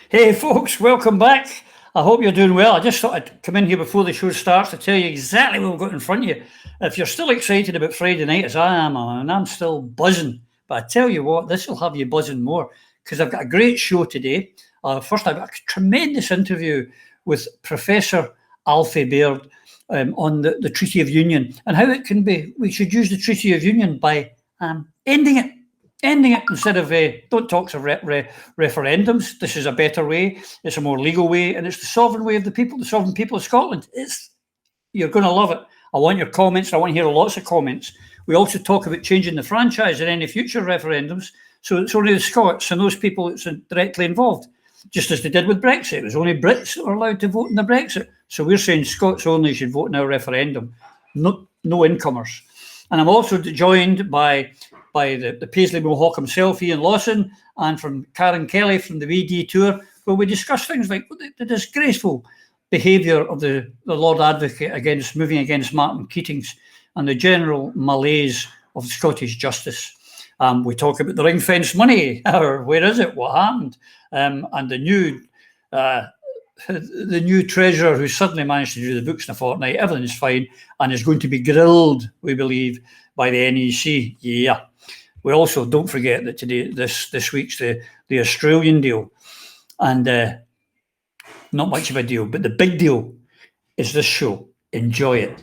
Hey folks, welcome back. I hope you're doing well. I just thought I'd come in here before the show starts to tell you exactly what we've got in front of you. If you're still excited about Friday night as I am, and I'm still buzzing, but I tell you what, this will have you buzzing more because I've got a great show today. First, I've got a tremendous interview with Professor Alfie Baird on the Treaty of Union and how it can be, we should use the Treaty of Union by ending it. Ending it instead of don't talk of referendums. This is a better way. It's a more legal way, and it's the sovereign way of the people, the sovereign people of Scotland. You're going to love it. I want your comments. I want to hear lots of comments. We also talk about changing the franchise in any future referendums, so it's only the Scots and those people that's directly involved, just as they did with Brexit. It was only Brits that were allowed to vote in the Brexit. So we're saying Scots only should vote in our referendum, no incomers. And I'm also joined by the Paisley Mohawk himself, Ian Lawson, and from Karen Kelly from the VD Tour, where we discuss things like the disgraceful behaviour of the Lord Advocate moving against Martin Keatings and the general malaise of Scottish justice. We talk about the ring-fence money, or where is it, what happened, and the new treasurer who suddenly managed to do the books in a fortnight. Everything is fine and is going to be grilled, we believe, by the NEC. Yeah. We also don't forget that today, this week's the Australian deal, and not much of a deal, but the big deal is this show. Enjoy it.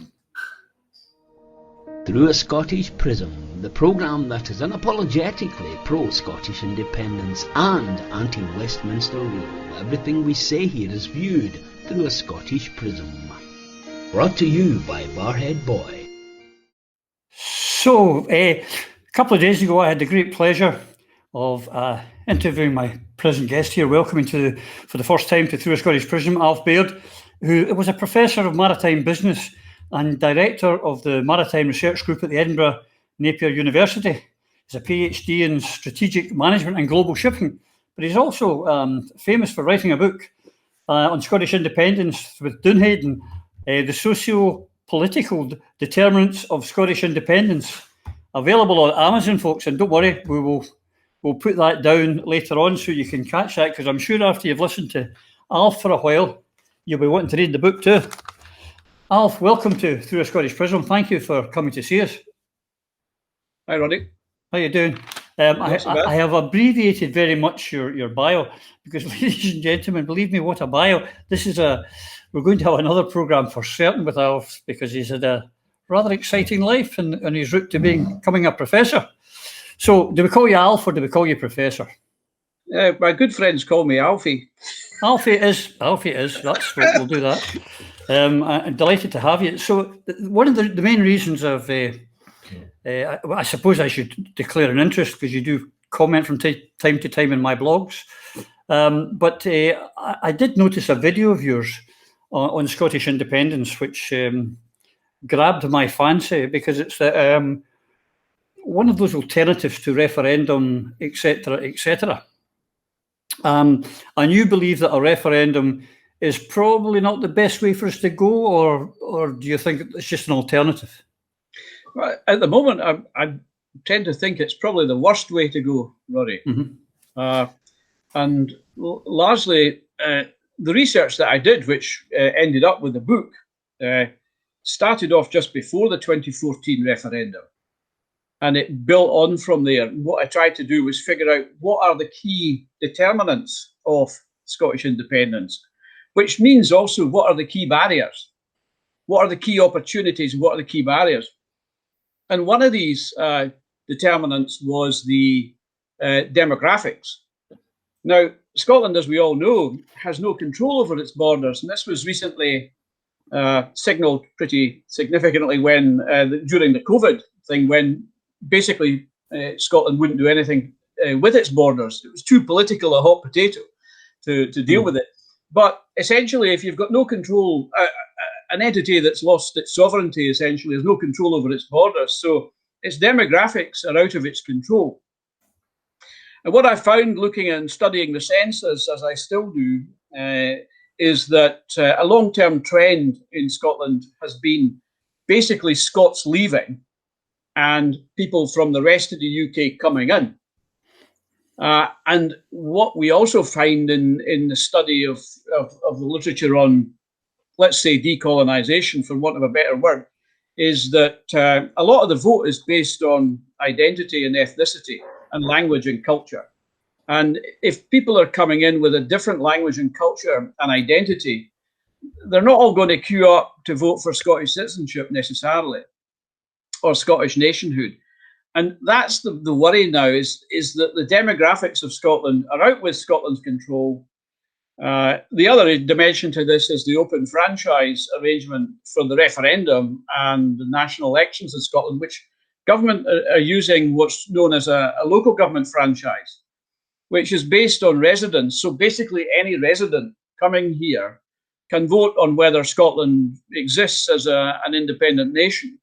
Through a Scottish Prism, the programme that is unapologetically pro-Scottish independence and anti-Westminster rule. Everything we say here is viewed through a Scottish prism. Brought to you by Barhead Boy. So, a couple of days ago, I had the great pleasure of interviewing my present guest here, welcoming for the first time to Through a Scottish Prism, Alfie Beard, who was a professor of maritime business and director of the Maritime Research Group at the Edinburgh Napier University. He's a PhD in strategic management and global shipping, but he's also famous for writing a book on Scottish independence with Dunhayden, the socio-political determinants of Scottish independence. Available on Amazon, folks, and don't worry, we'll put that down later on so you can catch that, because I'm sure after you've listened to Alf for a while, you'll be wanting to read the book too. Alf, welcome to Through a Scottish Prism. Thank you for coming to see us. Hi, Roddy. How you doing? I have abbreviated very much your bio because, ladies and gentlemen, believe me, what a bio. We're going to have another programme for certain with Alf because he's had a rather exciting life on his route to becoming a professor. So do we call you Alf or do we call you Professor? My good friends call me Alfie. Alfie is. That's what we'll do that. I'm delighted to have you. So one of the main reasons I suppose I should declare an interest because you do comment from time to time in my blogs. But I did notice a video of yours on Scottish independence, which grabbed my fancy because it's one of those alternatives to referendum, etc., etc. And you believe that a referendum is probably not the best way for us to go, or do you think it's just an alternative? Well, at the moment, I tend to think it's probably the worst way to go, Roddy. Mm-hmm. And largely, the research that I did, which ended up with the book, started off just before the 2014 referendum. And it built on from there. What I tried to do was figure out what are the key determinants of Scottish independence, which means also what are the key barriers, what are the key opportunities, what are the key barriers. And one of these determinants was the demographics. Now, Scotland, as we all know, has no control over its borders, and this was recently signalled pretty significantly when during the COVID thing, when basically Scotland wouldn't do anything with its borders. It was too political a hot potato to deal with it. But essentially, if you've got no control, an entity that's lost its sovereignty essentially has no control over its borders. So its demographics are out of its control. And what I found looking and studying the census, as I still do, is that a long-term trend in Scotland has been basically Scots leaving and people from the rest of the UK coming in. And what we also find in the study of the literature on, let's say, decolonization, for want of a better word, is that a lot of the vote is based on identity and ethnicity and language and culture. And if people are coming in with a different language and culture and identity, they're not all going to queue up to vote for Scottish citizenship necessarily, or Scottish nationhood. And that's the worry now, is that the demographics of Scotland are out with Scotland's control. The other dimension to this is the open franchise arrangement for the referendum and the national elections in Scotland, which government are using what's known as a local government franchise, which is based on residence. So basically any resident coming here can vote on whether Scotland exists as an independent nation.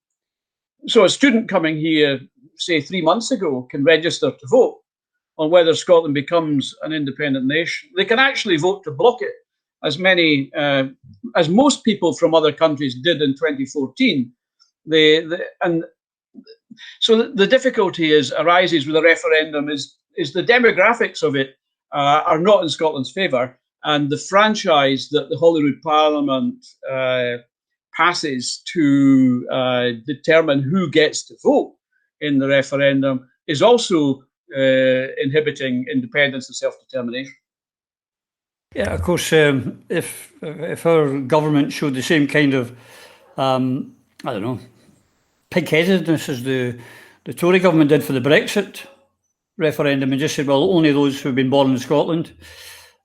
So a student coming here, say 3 months ago, can register to vote on whether Scotland becomes an independent nation. They can actually vote to block it, as most people from other countries did in 2014. And so the difficulty arises with a referendum is the demographics of it are not in Scotland's favour, and the franchise that the Holyrood Parliament passes to determine who gets to vote in the referendum is also inhibiting independence and self-determination. Yeah, of course, if our government showed the same kind of, I don't know, pig-headedness as the Tory government did for the Brexit referendum, and just said, well, only those who've been born in Scotland,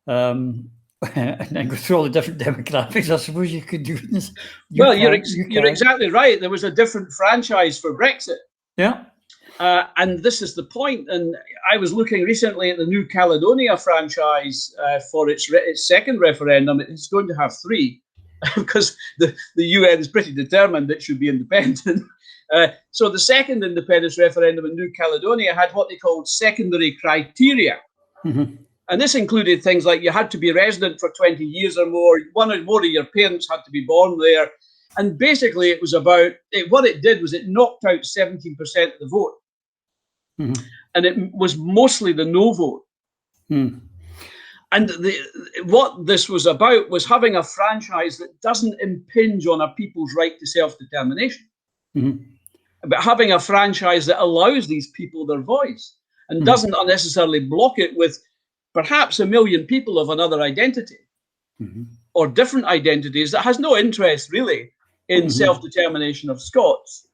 and then go through all the different demographics, I suppose you could do this. You're exactly right. There was a different franchise for Brexit. Yeah. And this is the point. And I was looking recently at the New Caledonia franchise for its second referendum. It's going to have 3 because the UN is pretty determined it should be independent. So the second independence referendum in New Caledonia had what they called secondary criteria. Mm-hmm. And this included things like you had to be resident for 20 years or more, one or more of your parents had to be born there. And basically it was about, what it did was it knocked out 17% of the vote. Mm-hmm. And it was mostly the no vote. Mm. And what this was about was having a franchise that doesn't impinge on a people's right to self-determination, mm-hmm. but having a franchise that allows these people their voice and mm-hmm. doesn't unnecessarily block it with perhaps 1 million people of another identity mm-hmm. or different identities that has no interest really in mm-hmm. self-determination of Scots.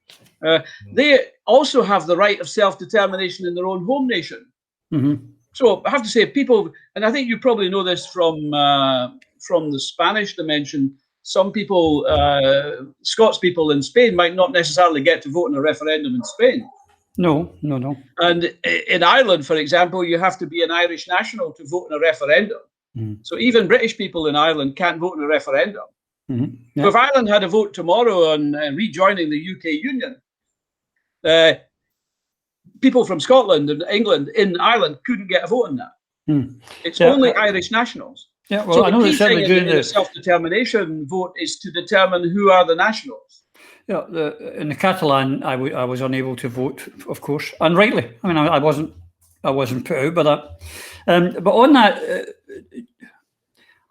They also have the right of self-determination in their own home nation. Mm-hmm. So I have to say, people, and I think you probably know this from the Spanish dimension, some people, Scots people in Spain might not necessarily get to vote in a referendum in Spain. No. And in Ireland, for example, you have to be an Irish national to vote in a referendum. Mm-hmm. So even British people in Ireland can't vote in a referendum. Mm-hmm. Yeah. So if Ireland had a vote tomorrow on rejoining the UK Union, people from Scotland and England in Ireland couldn't get a vote in that. Mm. It's only Irish nationals. Yeah, well, so I know the key thing in the self-determination vote is to determine who are the nationals. Yeah, in the Catalan, I was unable to vote, of course, and rightly. I mean, I wasn't put out by that. But on that,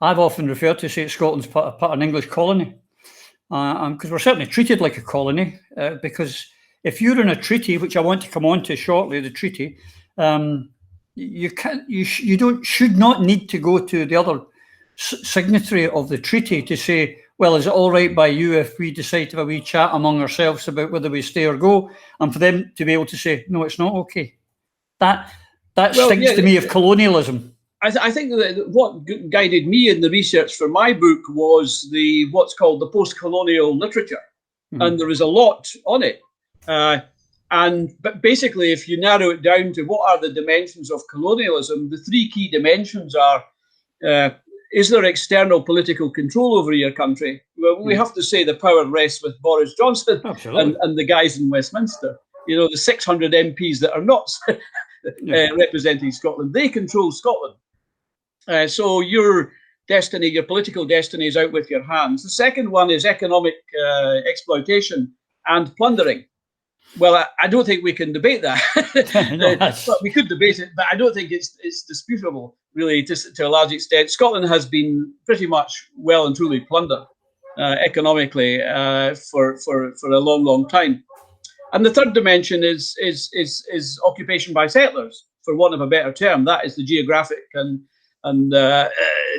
I've often referred to say Scotland's part of an English colony, because we're certainly treated like a colony. Because if you're in a treaty, which I want to come on to shortly, the treaty, should not need to go to the other signatory of the treaty to say, well, is it all right by you if we decide to have a wee chat among ourselves about whether we stay or go, and for them to be able to say, no, it's not okay. That stinks to me of colonialism. I think that what guided me in the research for my book was what's called the post-colonial literature, and there is a lot on it. But basically, if you narrow it down to what are the dimensions of colonialism, the 3 key dimensions are: is there external political control over your country? Well, we have to say the power rests with Boris Johnson and the guys in Westminster. You know, the 600 MPs that are not representing Scotland, they control Scotland. So your destiny, your political destiny is out with your hands. The second one is economic exploitation and plundering. Well, I don't think we can debate that. No, But we could debate it, but I don't think it's disputable, really, to a large extent. Scotland has been pretty much well and truly plundered economically for a long, long time. And the third dimension is occupation by settlers, for want of a better term. That is the geographic and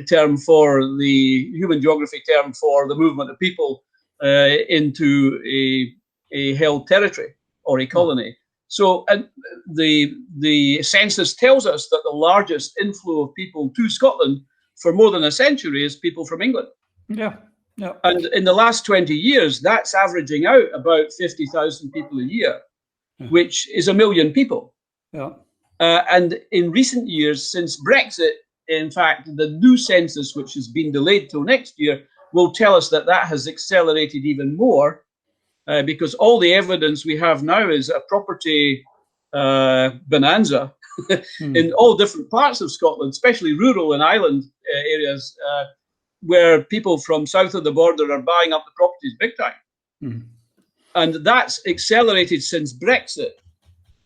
term for the human geography term for the movement of people into a held territory or a colony. So, and the census tells us that the largest inflow of people to Scotland for more than a century is people from England. Yeah. Yeah. And in the last 20 years, that's averaging out about 50,000 people a year, which is 1 million people. Yeah. And in recent years, since Brexit, in fact, the new census, which has been delayed till next year, will tell us that that has accelerated even more, because all the evidence we have now is a property bonanza in all different parts of Scotland, especially rural and island areas, where people from south of the border are buying up the properties big time. And that's accelerated since Brexit.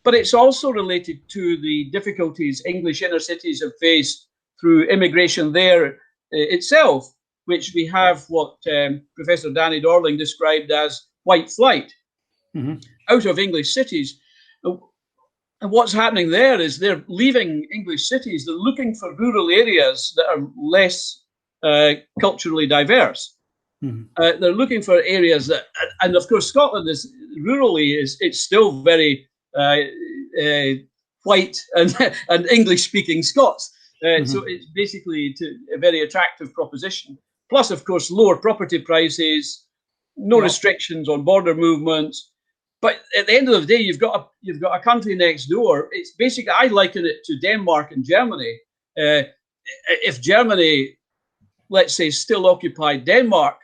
But it's also related to the difficulties English inner cities have faced through immigration there itself, which we have what Professor Danny Dorling described as white flight out of English cities. And what's happening there is they're leaving English cities, they're looking for rural areas that are less culturally diverse. They're looking for areas that, and of course, Scotland is rurally it's still very white and English-speaking Scots. So it's basically a very attractive proposition. Plus, of course, lower property prices, no restrictions on border movements. But at the end of the day, you've got a country next door. It's basically, I liken it to Denmark and Germany. If Germany, let's say, still occupied Denmark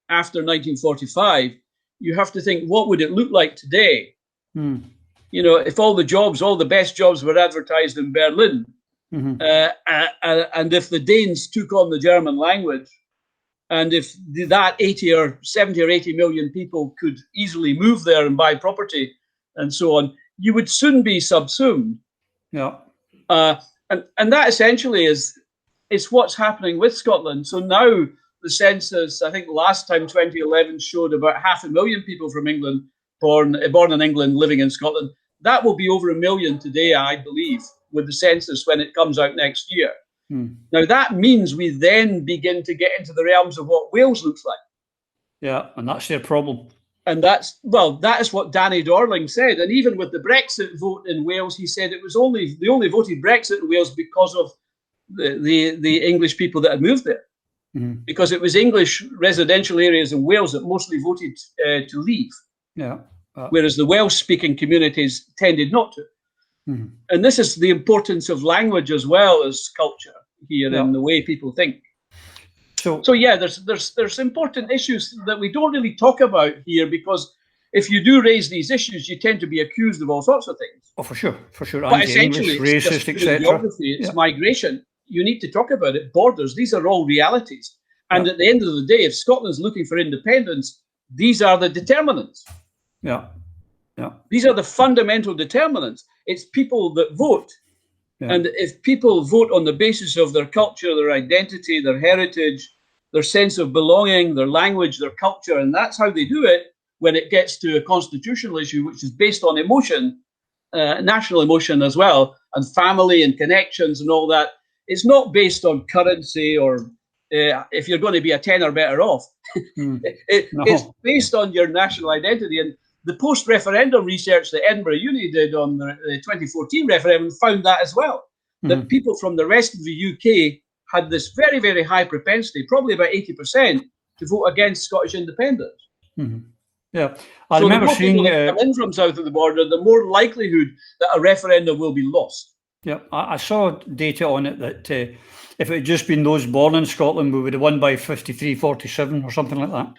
after 1945, you have to think, what would it look like today? You know, if all the best jobs were advertised in Berlin, and if the Danes took on the German language, and if that 70 or 80 million people could easily move there and buy property and so on, you would soon be subsumed. Yeah. And that essentially is what's happening with Scotland. So now the census, I think last time 2011 showed about 500,000 people from England born in England living in Scotland. That will be over 1 million today, I believe, with the census when it comes out next year. Now, that means we then begin to get into the realms of what Wales looks like. Yeah, and that's their problem. And that is what Danny Dorling said. And even with the Brexit vote in Wales, he said they only voted Brexit in Wales because of the English people that had moved there. Because it was English residential areas in Wales that mostly voted to leave. Yeah. Whereas the Welsh-speaking communities tended not to. And this is the importance of language as well as culture here in the way people think. So yeah, there's important issues that we don't really talk about here, because if you do raise these issues, you tend to be accused of all sorts of things. Oh, for sure. But essentially, it's just geography, it's migration. You need to talk about it. Borders, these are all realities. And at the end of the day, if Scotland's looking for independence, these are the determinants. These are the fundamental determinants. It's people that vote. And if people vote on the basis of their culture, their identity, their heritage, their sense of belonging, their language, their culture, and that's how they do it when it gets to a constitutional issue, which is based on emotion, national emotion as well, and family and connections and all that. It's not based on currency or if you're going to be a tenner better off. It's based on your national identity. And the post-referendum research that Edinburgh Uni did on the 2014 referendum found that as well, that people from the rest of the UK had this very, very high propensity, probably about 80%, to vote against Scottish independence. Yeah, I remember seeing people that come in from south of the border, the more likelihood that a referendum will be lost. Yeah, I saw data on it that if it had just been those born in Scotland, we would have won by 53-47 or something like that.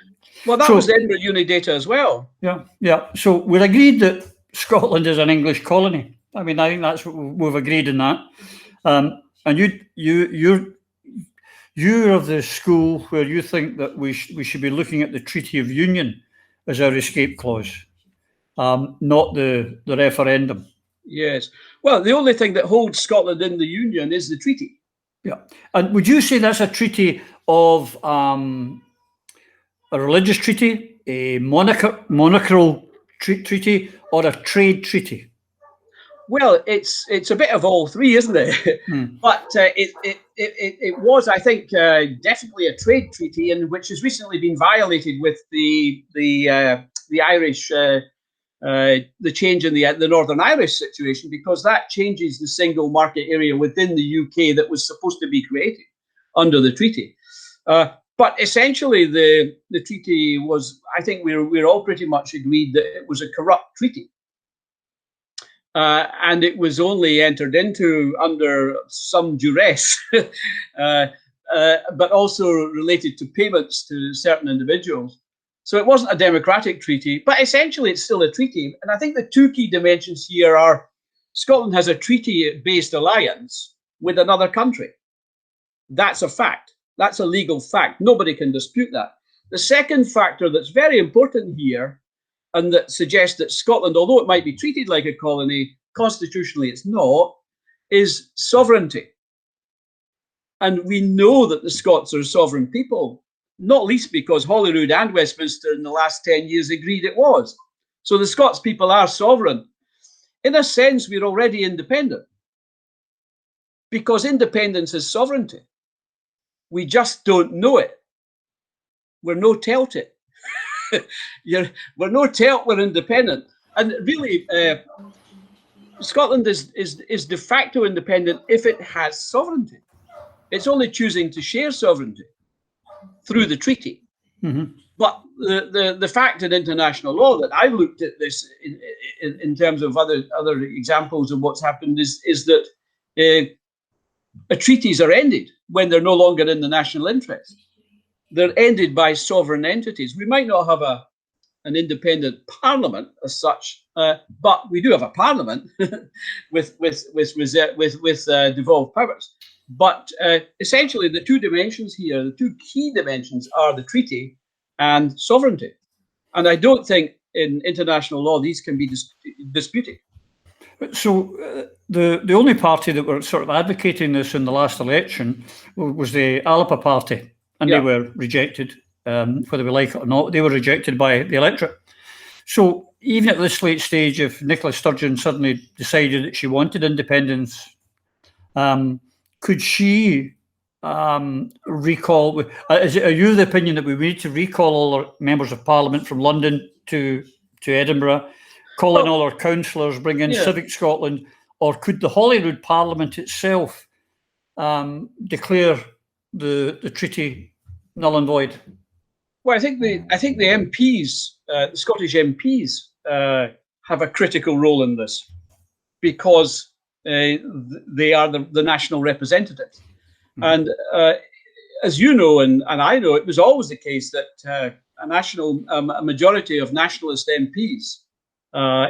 Well, that was the Edinburgh Uni data as well. Yeah. So we're agreed that Scotland is an English colony. I mean, I think that's what we've agreed in that. And you're of the school where you think that we should be looking at the Treaty of Union as our escape clause. not the referendum. Yes. Well, the only thing that holds Scotland in the Union is the treaty. Yeah. And would you say that's a treaty of a religious treaty, a monarchical treaty, or a trade treaty? Well, it's a bit of all three, isn't it? But it was, I think, definitely a trade treaty, and which has recently been violated with the Irish, the change in the Northern Irish situation, because that changes the single market area within the UK that was supposed to be created under the treaty. But essentially, the treaty was, I think we're all pretty much agreed that it was a corrupt treaty. And it was only entered into under some duress, but also related to payments to certain individuals. So it wasn't a democratic treaty, but essentially it's still a treaty. And I think the two key dimensions here are Scotland has a treaty-based alliance with another country. That's a fact. That's a legal fact. Nobody can dispute that. The second factor that's very important here, and that suggests that Scotland, although it might be treated like a colony, constitutionally it's not, is sovereignty. And we know that the Scots are a sovereign people, not least because Holyrood and Westminster in the last 10 years agreed it was. So the Scots people are sovereign. In a sense, we're already independent, because independence is sovereignty. We just don't know it. We're no telt it. We're no telt, we're independent. And really, Scotland is de facto independent if it has sovereignty. It's only choosing to share sovereignty through the treaty. Mm-hmm. But the fact in international law that I've looked at this in terms of other examples of what's happened is that treaties are ended when they're no longer in the national interest. They're ended by sovereign entities. We might not have an independent parliament as such, but we do have a parliament with devolved powers. But essentially, the two dimensions here, the two key dimensions, are the treaty and sovereignty. And I don't think in international law these can be disputed. So the only party that were sort of advocating this in the last election was the Alpha Party, and they were rejected, whether we like it or not. They were rejected by the electorate. So even at this late stage, if Nicola Sturgeon suddenly decided that she wanted independence, could she recall? Are you of the opinion that we need to recall all our members of Parliament from London to Edinburgh, call in all our councillors, bring in Civic Scotland, or could the Holyrood Parliament itself declare the treaty null and void? Well, I think the MPs, the Scottish MPs, have a critical role in this, because they are the national representatives. And as you know, and I know, it was always the case that a majority of nationalist MPs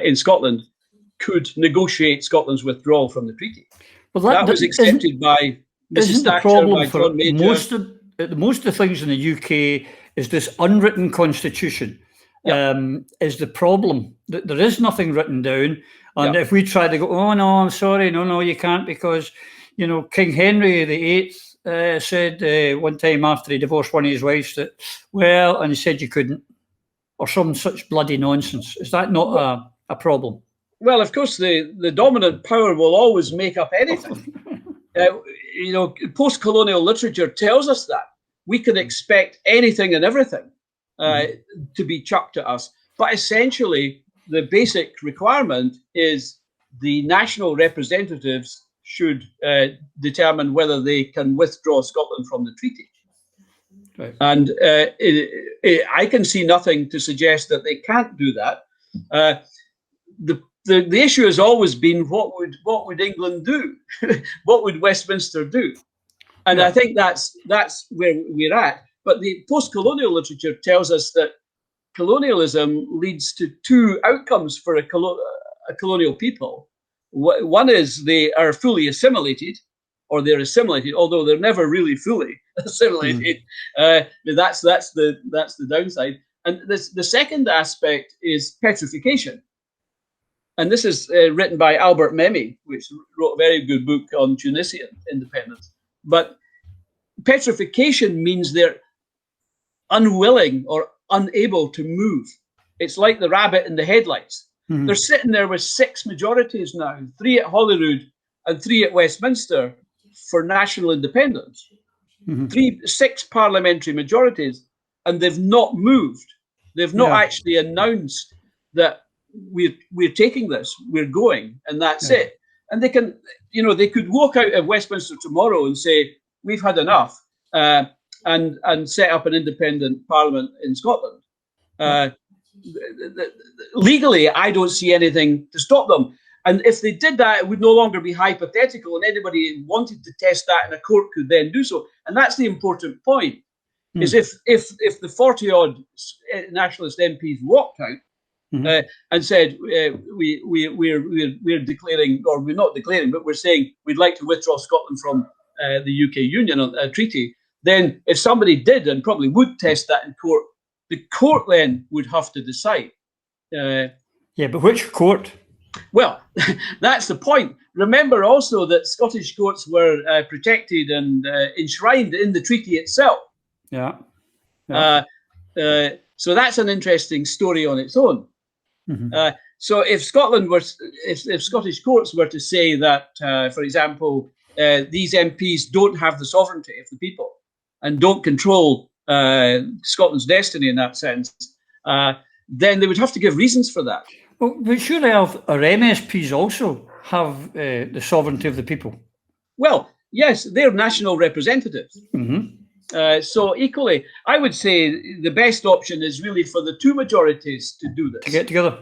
in Scotland could negotiate Scotland's withdrawal from the treaty. Well, that was accepted by Mrs. Thatcher, by John Major. Most of the things in the UK is this unwritten constitution is the problem. There is nothing written down. And if we try to go, oh, no, I'm sorry, no, you can't, because, King Henry VIII said one time after he divorced one of his wives that, and he said you couldn't, or some such bloody nonsense. Is that not a problem? Well, of course, the dominant power will always make up anything. Post-colonial literature tells us that. We can expect anything and everything to be chucked at us. But essentially, the basic requirement is the national representatives should determine whether they can withdraw Scotland from the treaty. Right. And I can see nothing to suggest that they can't do that. The issue has always been what would England do? What would Westminster do? And I think that's where we're at. But the post-colonial literature tells us that colonialism leads to two outcomes for a colonial people. One is they are fully assimilated, or they're assimilated, although they're never really fully assimilated. That's the downside. And the second aspect is petrification. and this is written by Albert Memmi, which wrote a very good book on Tunisian independence. But petrification means they're unwilling or unable to move. It's like the rabbit in the headlights. Mm-hmm. They're sitting there with 6 majorities now, 3 at Holyrood and 3 at Westminster for national independence. Mm-hmm. 6 parliamentary majorities, and they've not moved. They've not actually announced that we're taking this, we're going, and that's it. And they can, they could walk out of Westminster tomorrow and say, we've had enough, and set up an independent parliament in Scotland. Legally, I don't see anything to stop them. And if they did that, it would no longer be hypothetical, and anybody who wanted to test that in a court could then do so. And that's the important point, is if the 40-odd nationalist MPs walked out and said, we're declaring, or we're not declaring, but we're saying we'd like to withdraw Scotland from the UK Union treaty, then if somebody did and probably would test that in court, the court then would have to decide. But which court? Well, that's the point. Remember also that Scottish courts were protected and enshrined in the treaty itself. So that's an interesting story on its own. Mm-hmm. So if Scotland were, if Scottish courts were to say that, for example, these MPs don't have the sovereignty of the people and don't control Scotland's destiny in that sense, then they would have to give reasons for that. Well, but surely our MSPs also have the sovereignty of the people. Well, yes, they're national representatives. Mm-hmm. So equally, I would say the best option is really for the 2 majorities to do this. To get together.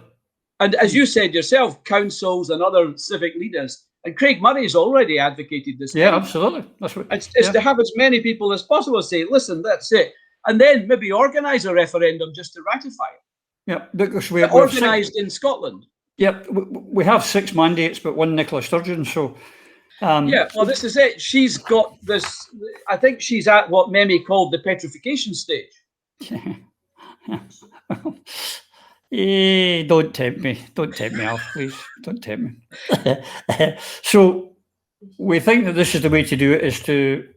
And as you said yourself, councils and other civic leaders, and Craig Murray's already advocated this. Yeah, absolutely. That's what, it's to have as many people as possible say, listen, that's it. And then maybe organise a referendum just to ratify it. Yeah, because we're organised in Scotland. Yep, we have 6 mandates, but 1 Nicola Sturgeon. So, well, this is it. She's got this. I think she's at what Memmi called the petrification stage. Don't tempt me. Don't tempt me, Alf, please. Don't tempt me. So, we think that this is the way to do it: is to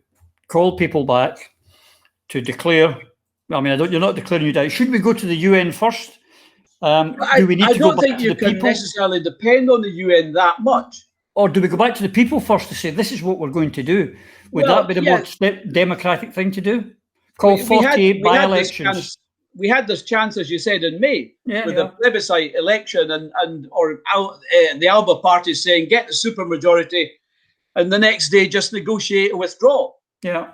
call people back to declare. I mean, you're not declaring you die. Should we go to the UN first? Do we need to go back to the people? I don't think you can necessarily depend on the UN that much. Or do we go back to the people first to say, this is what we're going to do? Would that be the more democratic thing to do? Call 48 by-elections. We had this chance, as you said, in May, with the plebiscite election or the Alba party saying, get the supermajority, and the next day just negotiate a withdrawal. Yeah.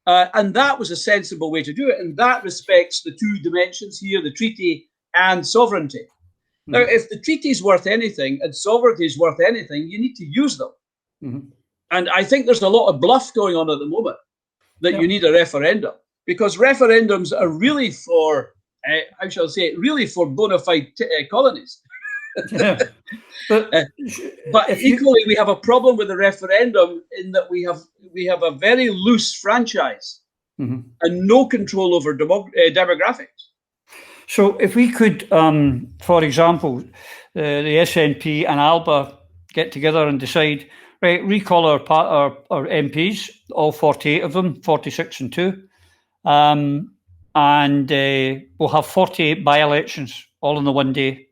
And that was a sensible way to do it. And that respects the 2 dimensions here, the treaty and sovereignty. Mm-hmm. Now, if the treaty is worth anything and sovereignty is worth anything, you need to use them. Mm-hmm. And I think there's a lot of bluff going on at the moment that you need a referendum, because referendums are really for, how shall I say it, really for bona fide colonies. Yeah. But equally, we have a problem with the referendum in that we have a very loose franchise and no control over demographics. So if we could, for example, the SNP and Alba get together and decide, right, recall our MPs, all 48 of them, 46 and 2, and we'll have 48 by-elections all in the one day.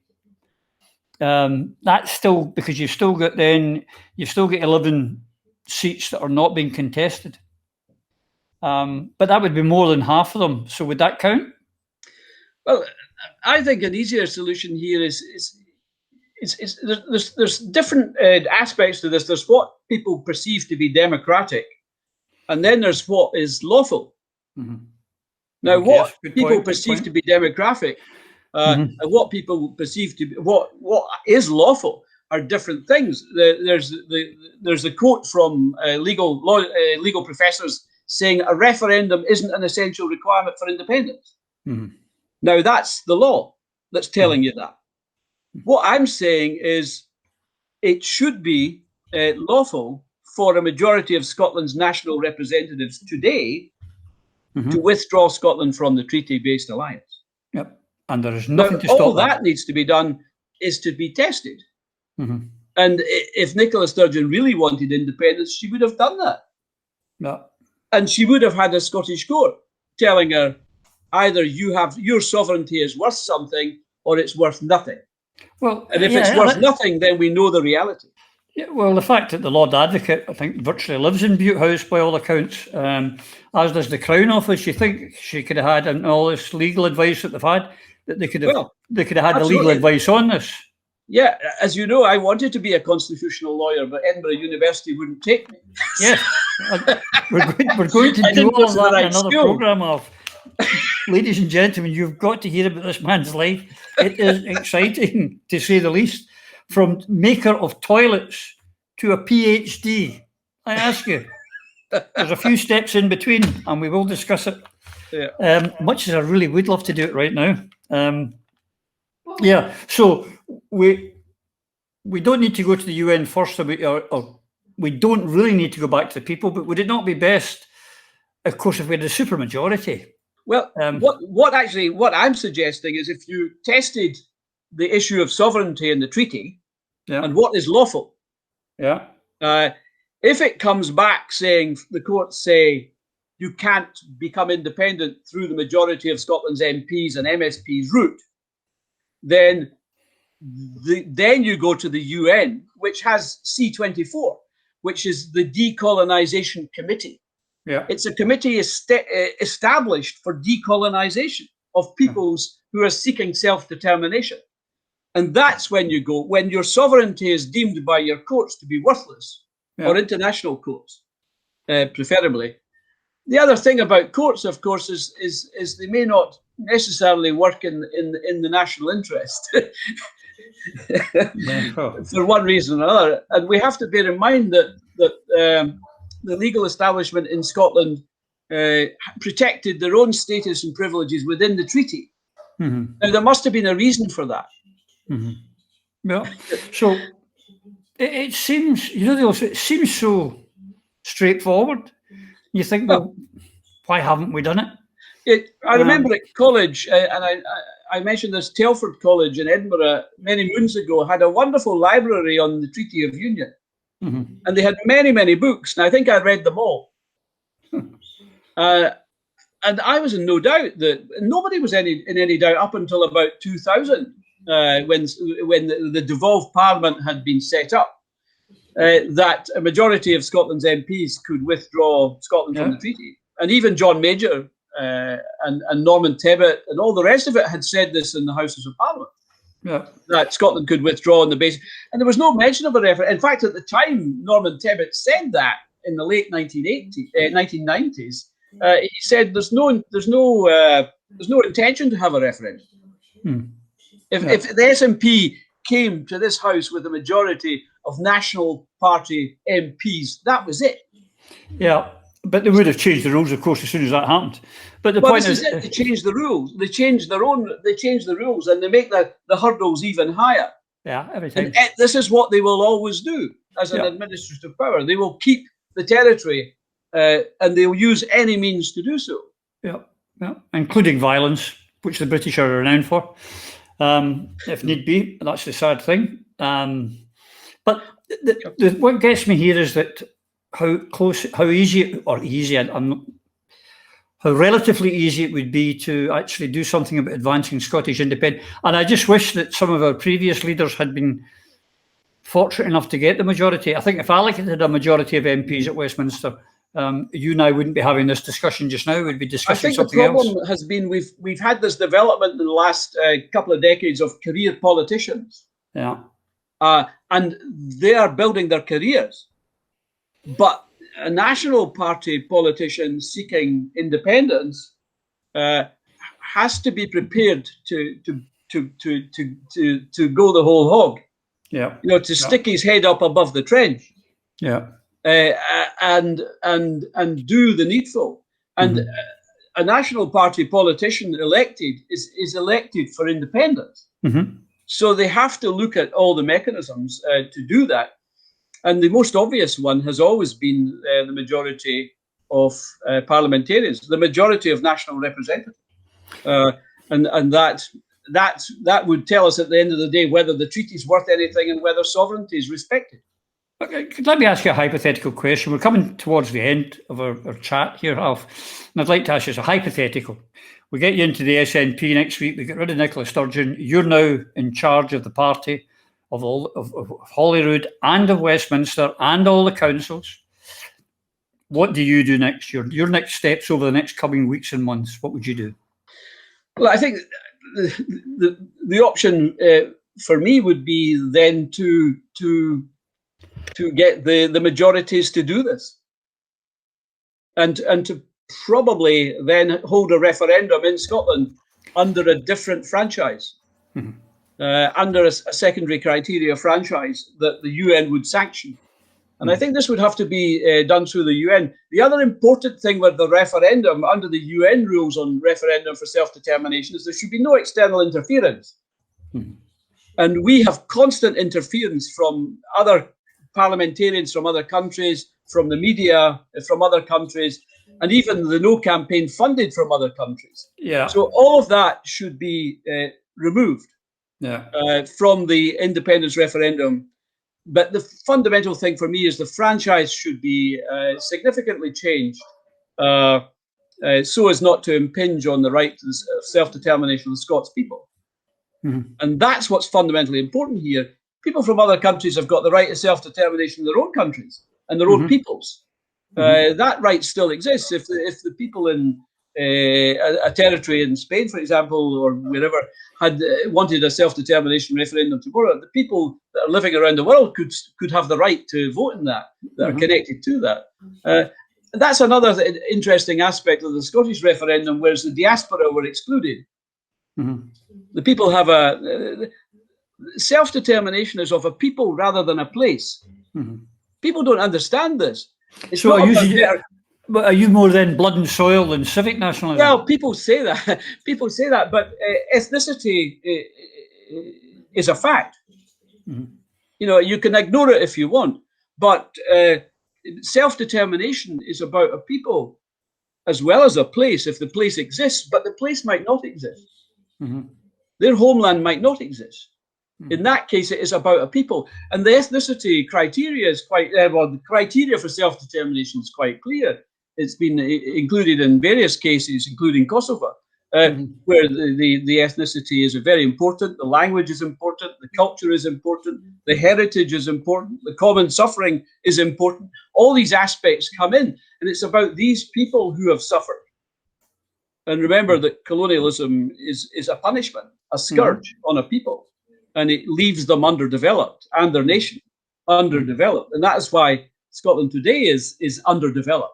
That's still, because you've still got 11 seats that are not being contested. But that would be more than half of them. So would that count? Well, I think an easier solution here is there's different aspects to this. There's what people perceive to be democratic, and then there's what is lawful. Mm-hmm. Now, what people perceive to be democratic and what people perceive to be what is lawful are different things. There's a quote from legal professors saying a referendum isn't an essential requirement for independence. Mm-hmm. Now, that's the law that's telling you that. What I'm saying is it should be lawful for a majority of Scotland's national representatives today to withdraw Scotland from the treaty-based alliance. Yep. And there is nothing to stop all that needs to be done is to be tested. Mm-hmm. And if Nicola Sturgeon really wanted independence, she would have done that. Yeah. And she would have had a Scottish court telling her either your sovereignty is worth something or it's worth nothing. Well, and if it's worth nothing, then we know the reality. Yeah, well, the fact that the Lord Advocate, I think, virtually lives in Bute House by all accounts, as does the Crown Office. You think she could have had, and all this legal advice that they've had, that they could have had the legal advice on this. Yeah, as you know, I wanted to be a constitutional lawyer, but Edinburgh University wouldn't take me. Yes, we're going to do all of that in another programme of. Ladies and gentlemen, you've got to hear about this man's life. It is exciting, to say the least. From maker of toilets to a PhD, I ask you. There's a few steps in between, and we will discuss it. Yeah. Much as I really would love to do it right now. Yeah, so we don't need to go to the UN first, or we don't really need to go back to the people, but would it not be best, of course, if we had a supermajority? Well, what I'm suggesting is if you tested the issue of sovereignty in the treaty and what is lawful, if it comes back saying, the courts say you can't become independent through the majority of Scotland's MPs and MSPs route, then you go to the UN, which has C24, which is the Decolonisation Committee. Yeah. It's a committee established for decolonisation of peoples who are seeking self-determination. And that's when you go, when your sovereignty is deemed by your courts to be worthless, or international courts, preferably. The other thing about courts, of course, is they may not necessarily work in the national interest for one reason or another. And we have to bear in mind that the legal establishment in Scotland protected their own status and privileges within the treaty. Mm-hmm. Now, there must have been a reason for that. Mm-hmm. Yeah. So it seems, it seems so straightforward. You think, well, why haven't we done it? I remember at college, and I mentioned this, Telford College in Edinburgh many moons ago had a wonderful library on the Treaty of Union. Mm-hmm. And they had many, many books, and I think I read them all. And I was in no doubt that nobody was in any doubt up until about 2000, when the devolved Parliament had been set up, that a majority of Scotland's MPs could withdraw Scotland from the treaty. And even John Major and Norman Tebbit and all the rest of it had said this in the Houses of Parliament. Yeah. That Scotland could withdraw on the basis, and there was no mention of a referendum. In fact, at the time Norman Tebbit said that in the late 1990s, he said there's no intention to have a referendum. If the SNP came to this house with a majority of National Party MPs, that was it. Yeah. But they would have changed the rules, of course, as soon as that happened. But the point is, they changed the rules. They changed the rules, and they make the hurdles even higher. Yeah, everything. And this is what they will always do as an administrative power. They will keep the territory, and they will use any means to do so. Yeah, including violence, which the British are renowned for, if need be. That's the sad thing. But what gets me here is that how relatively easy it would be to actually do something about advancing Scottish independence. And I just wish that some of our previous leaders had been fortunate enough to get the majority. I think if Alec had a majority of MPs at Westminster, you and I wouldn't be having this discussion just now. We'd be discussing something else. I think the problem has been we've had this development in the last couple of decades of career politicians. Yeah. And they are building their careers. But a National Party politician seeking independence has to be prepared to go the whole hog. Yeah, to stick his head up above the trench. Yeah, and do the needful. And a National Party politician elected is elected for independence. Mm-hmm. So they have to look at all the mechanisms to do that. And the most obvious one has always been the majority of parliamentarians, the majority of national representatives. And that that would tell us at the end of the day whether the treaty is worth anything and whether sovereignty is respected. Let me ask you a hypothetical question. We're coming towards the end of our chat here, Alf, and I'd like to ask you as a hypothetical. We get you into the SNP next week. We get rid of Nicola Sturgeon. You're now in charge of the party, of Holyrood and of Westminster and all the councils. What do you do next year? Your next steps over the next coming weeks and months, what would you do? Well, I think the option for me would be then to get the majorities to do this, and to probably then hold a referendum in Scotland under a different franchise, under a secondary criteria franchise that the UN would sanction. And I think this would have to be done through the UN. The other important thing with the referendum, under the UN rules on referendum for self-determination, is there should be no external interference. And we have constant interference from other parliamentarians from other countries, from the media from other countries, and even the No campaign funded from other countries. Yeah. So all of that should be removed from the independence referendum. But the fundamental thing for me is the franchise should be significantly changed so as not to impinge on the right to self-determination of the Scots people. And that's what's fundamentally important here. People from other countries have got the right to self-determination in their own countries and their own peoples. That right still exists. If the people in a territory in Spain, for example, or wherever, had wanted a self-determination referendum tomorrow, the people that are living around the world could have the right to vote in that are connected to that. That's another interesting aspect of the Scottish referendum, whereas the diaspora were excluded. The people have self-determination is of a people rather than a place. People don't understand this. It's so are you more then blood and soil than civic nationalism? Well, people say that. People say that, but ethnicity is a fact. You know, you can ignore it if you want, but self-determination is about a people as well as a place, if the place exists, but the place might not exist. Their homeland might not exist. In that case, it is about a people. And the ethnicity criteria is quite, well, the criteria for self-determination is quite clear. It's been included in various cases, including Kosovo, where the ethnicity is very important, the language is important, the culture is important, the heritage is important, the common suffering is important. All these aspects come in, and it's about these people who have suffered. And remember that colonialism is a punishment, a scourge on a people, and it leaves them underdeveloped and their nation underdeveloped. And that is why Scotland today is underdeveloped.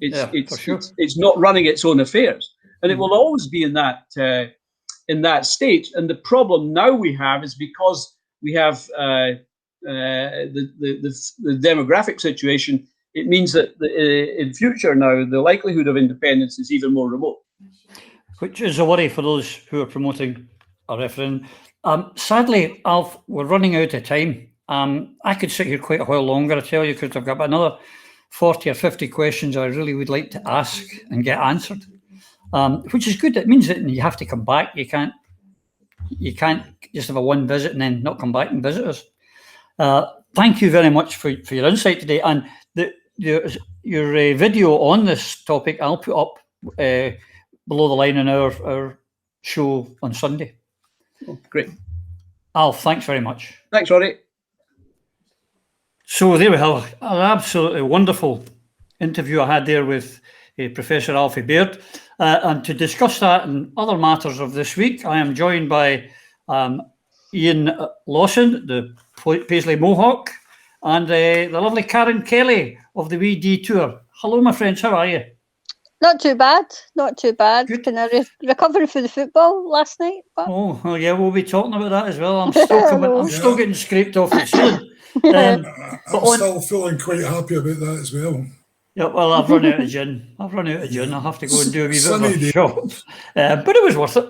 It's not running its own affairs, and it will always be in that state. And the problem now we have is because we have the demographic situation. It means that in future now the likelihood of independence is even more remote, which is a worry for those who are promoting a referendum. Sadly, Alf, we're running out of time. I could sit here quite a while longer, I tell you, because I've got another 40 or 50 questions I really would like to ask and get answered, which is good. It means that you have to come back. You can't just have a one visit and then not come back and visit us. Thank you very much for your insight today. And your video on this topic, I'll put up below the line in our show on Sunday. Oh, great. Alf, thanks very much. Thanks, Rory. So there we have an absolutely wonderful interview I had there with Professor Alfie Baird. And to discuss that and other matters of this week, I am joined by Ian Lawson, the Paisley Mohawk, and the lovely Karen Kelly of the Wee Detour. Hello, my friends. How are you? Not too bad. Not too bad. Good. Kind of recovering from the football last night. But... Oh, yeah, we'll be talking about that as well. I'm still getting scraped off the ceiling. I'm still feeling quite happy about that as well. Yeah, well, I've run out of gin. I'll have to go and do a wee bit of a shop. But it was worth it.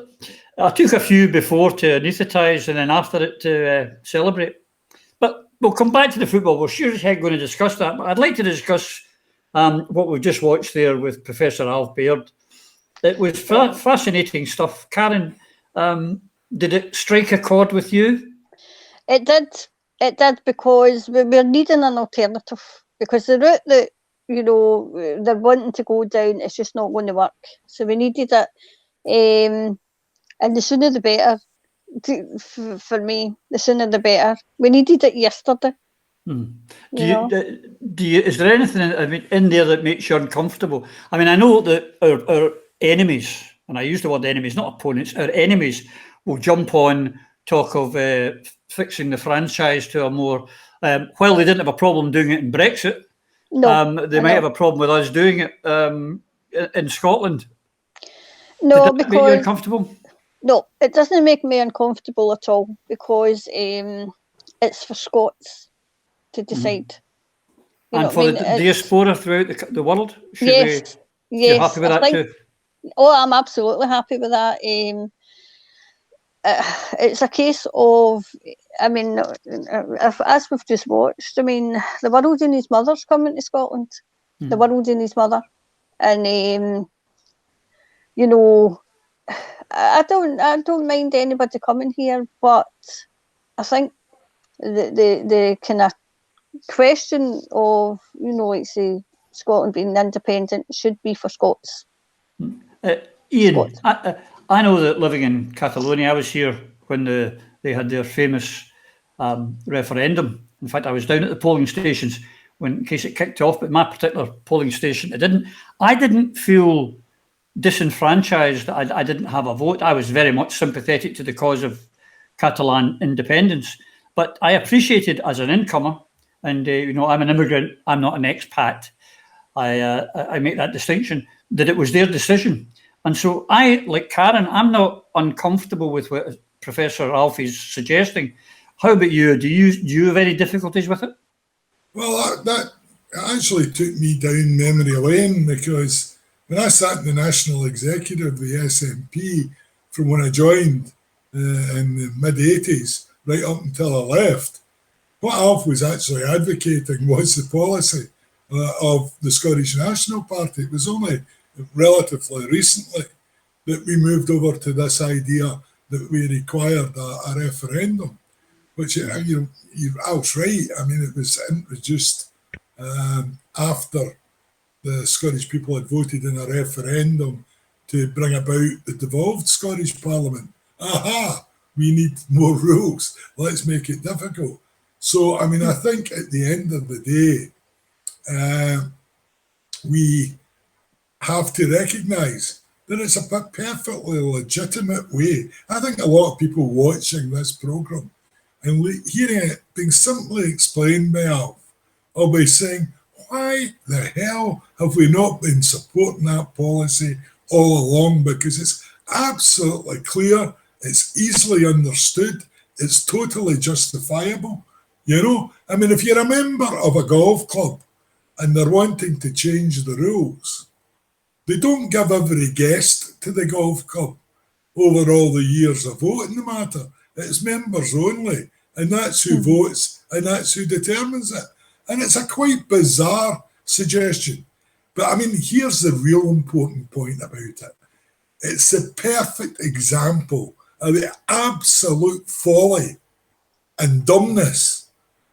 I took a few before to anaesthetise and then after it to celebrate. But we'll come back to the football. We're sure as heck going to discuss that. But I'd like to discuss what we've just watched there with Professor Alfie Baird. It was fascinating stuff. Karen, Did it strike a chord with you? It did. It did, because we're needing an alternative. Because the route that, you know, they're wanting to go down is just not going to work. So we needed it. And the sooner the better. For me, the sooner the better. We needed it yesterday. Is there anything in there that makes you uncomfortable? I mean, I know that our enemies, and I use the word enemies, not opponents, our enemies will jump on talk of fixing the franchise to a more, while they didn't have a problem doing it in Brexit, they might have a problem with us doing it in Scotland. No, Did that make you uncomfortable? No, it doesn't make me uncomfortable at all, because it's for Scots to decide. And for the diaspora throughout the world? Yes. You're happy with that too? Oh, I'm absolutely happy with that. It's a case of, I mean, as we've just watched, I mean, the world and his mother's coming to Scotland. The world and his mother. And, you know, I don't mind anybody coming here, but I think the kind of question of, you know, like say Scotland being independent should be for Scots. Ian, Scots. I know that living in Catalonia, I was here when they had their famous referendum. In fact, I was down at the polling stations in case it kicked off, but my particular polling station, I didn't feel disenfranchised. I didn't have a vote. I was very much sympathetic to the cause of Catalan independence, but I appreciated as an incomer, and you know, I'm an immigrant, I'm not an expat. I make that distinction, that it was their decision. And so I, like Karen, I'm not uncomfortable with what Professor Alfie's suggesting. How about you? Do you have any difficulties with it? Well, that actually took me down memory lane, because when I sat in the national executive of the SNP, from when I joined in the mid-80s right up until I left, what Alf was actually advocating was the policy of the Scottish National Party. It was only relatively recently that we moved over to this idea that we required a referendum, which, you know, Alf's right. I mean, it was introduced after the Scottish people had voted in a referendum to bring about the devolved Scottish Parliament. Aha, we need more rules. Let's make it difficult. So, I mean, I think at the end of the day, we have to recognise that it's a perfectly legitimate way. I think a lot of people watching this programme and hearing it being simply explained by Alf will be saying, why the hell have we not been supporting that policy all along? Because it's absolutely clear, it's easily understood, it's totally justifiable. You know, I mean, if you're a member of a golf club and they're wanting to change the rules, they don't give every guest to the golf club over all the years of voting the matter. It's members only, and that's who votes, and that's who determines it. And it's a quite bizarre suggestion. But I mean, here's the real important point about it. It's the perfect example of the absolute folly and dumbness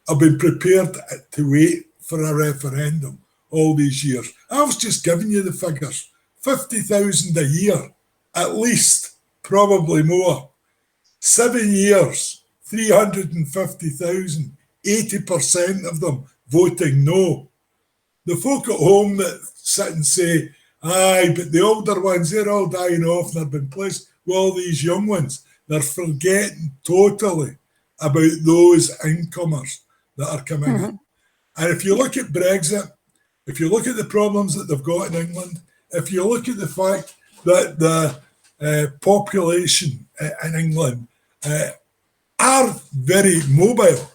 of being prepared to wait for a referendum all these years. I was just giving you the figures. 50,000 a year, at least, probably more. 7 years, 350,000, 80% of them voting no. The folk at home that sit and say, aye, but the older ones, they're all dying off and they've been placed with all these young ones. They're forgetting totally about those incomers that are coming in. And if you look at Brexit, if you look at the problems that they've got in England, if you look at the fact that the population in England are very mobile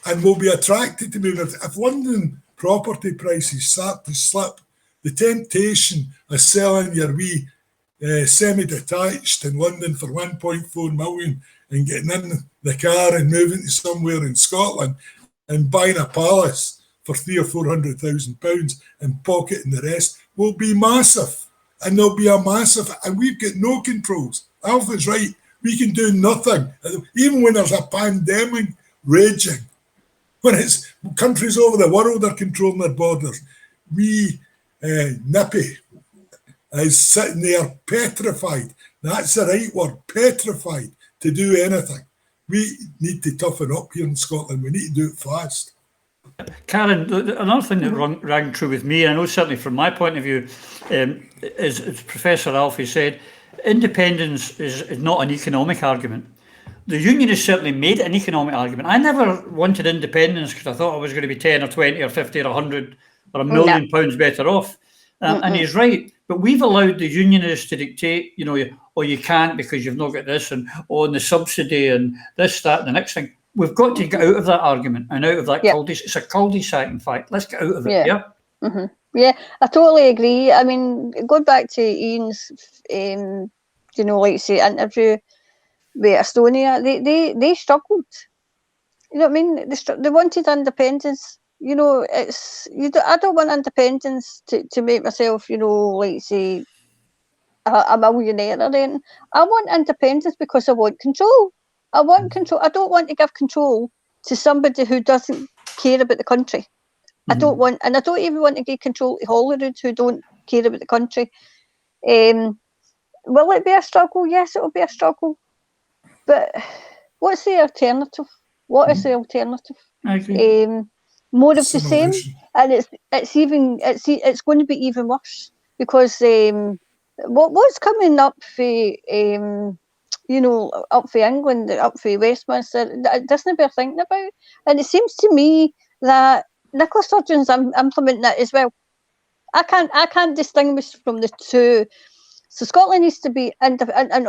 and will be attracted to moving. If London property prices start to slip, the temptation of selling your wee semi-detached in London for 1.4 million and getting in the car and moving to somewhere in Scotland and buying a palace for £300,000 and pocketing the rest will be massive. And there'll be a massive, and we've got no controls. Alfie's right, We can do nothing. Even when there's a pandemic raging, when it's countries over the world are controlling their borders, we, Nippy, is sitting there petrified. That's the right word, petrified, to do anything. We need to toughen up here in Scotland. We need to do it fast. Karen, another thing that rang true with me, and I know certainly from my point of view, is as Professor Alfie said, independence is not an economic argument. The Unionists certainly made an economic argument. I never wanted independence because I thought I was going to be 10 or 20 or 50 or 100 or £1 million better off. And he's right. But we've allowed the Unionists to dictate, you know, or you can't because you've not got this, and the subsidy and this, that, and the next thing. We've got to get out of that argument and out of that cul-de-sac. It's a cul-de-sac, in fact. Let's get out of it. Yeah. Yeah, I totally agree. I mean, going back to Ian's, like say, interview with Estonia, they struggled. You know what I mean? They wanted independence. You know, I don't want independence to make myself, like say, a millionaire or anything. I want independence because I want control. I want control. I don't want to give control to somebody who doesn't care about the country. I don't want, and I don't even want to give control to Holyrood who don't care about the country. Will it be a struggle? Yes, it will be a struggle. But what's the alternative? What is the alternative? I agree. More of the same, and it's going to be even worse because what's coming up for up for England, up for Westminster, it doesn't bear thinking about. And it seems to me that Nicola Sturgeon's implementing that as well. I can't distinguish from the two. So Scotland needs to be, and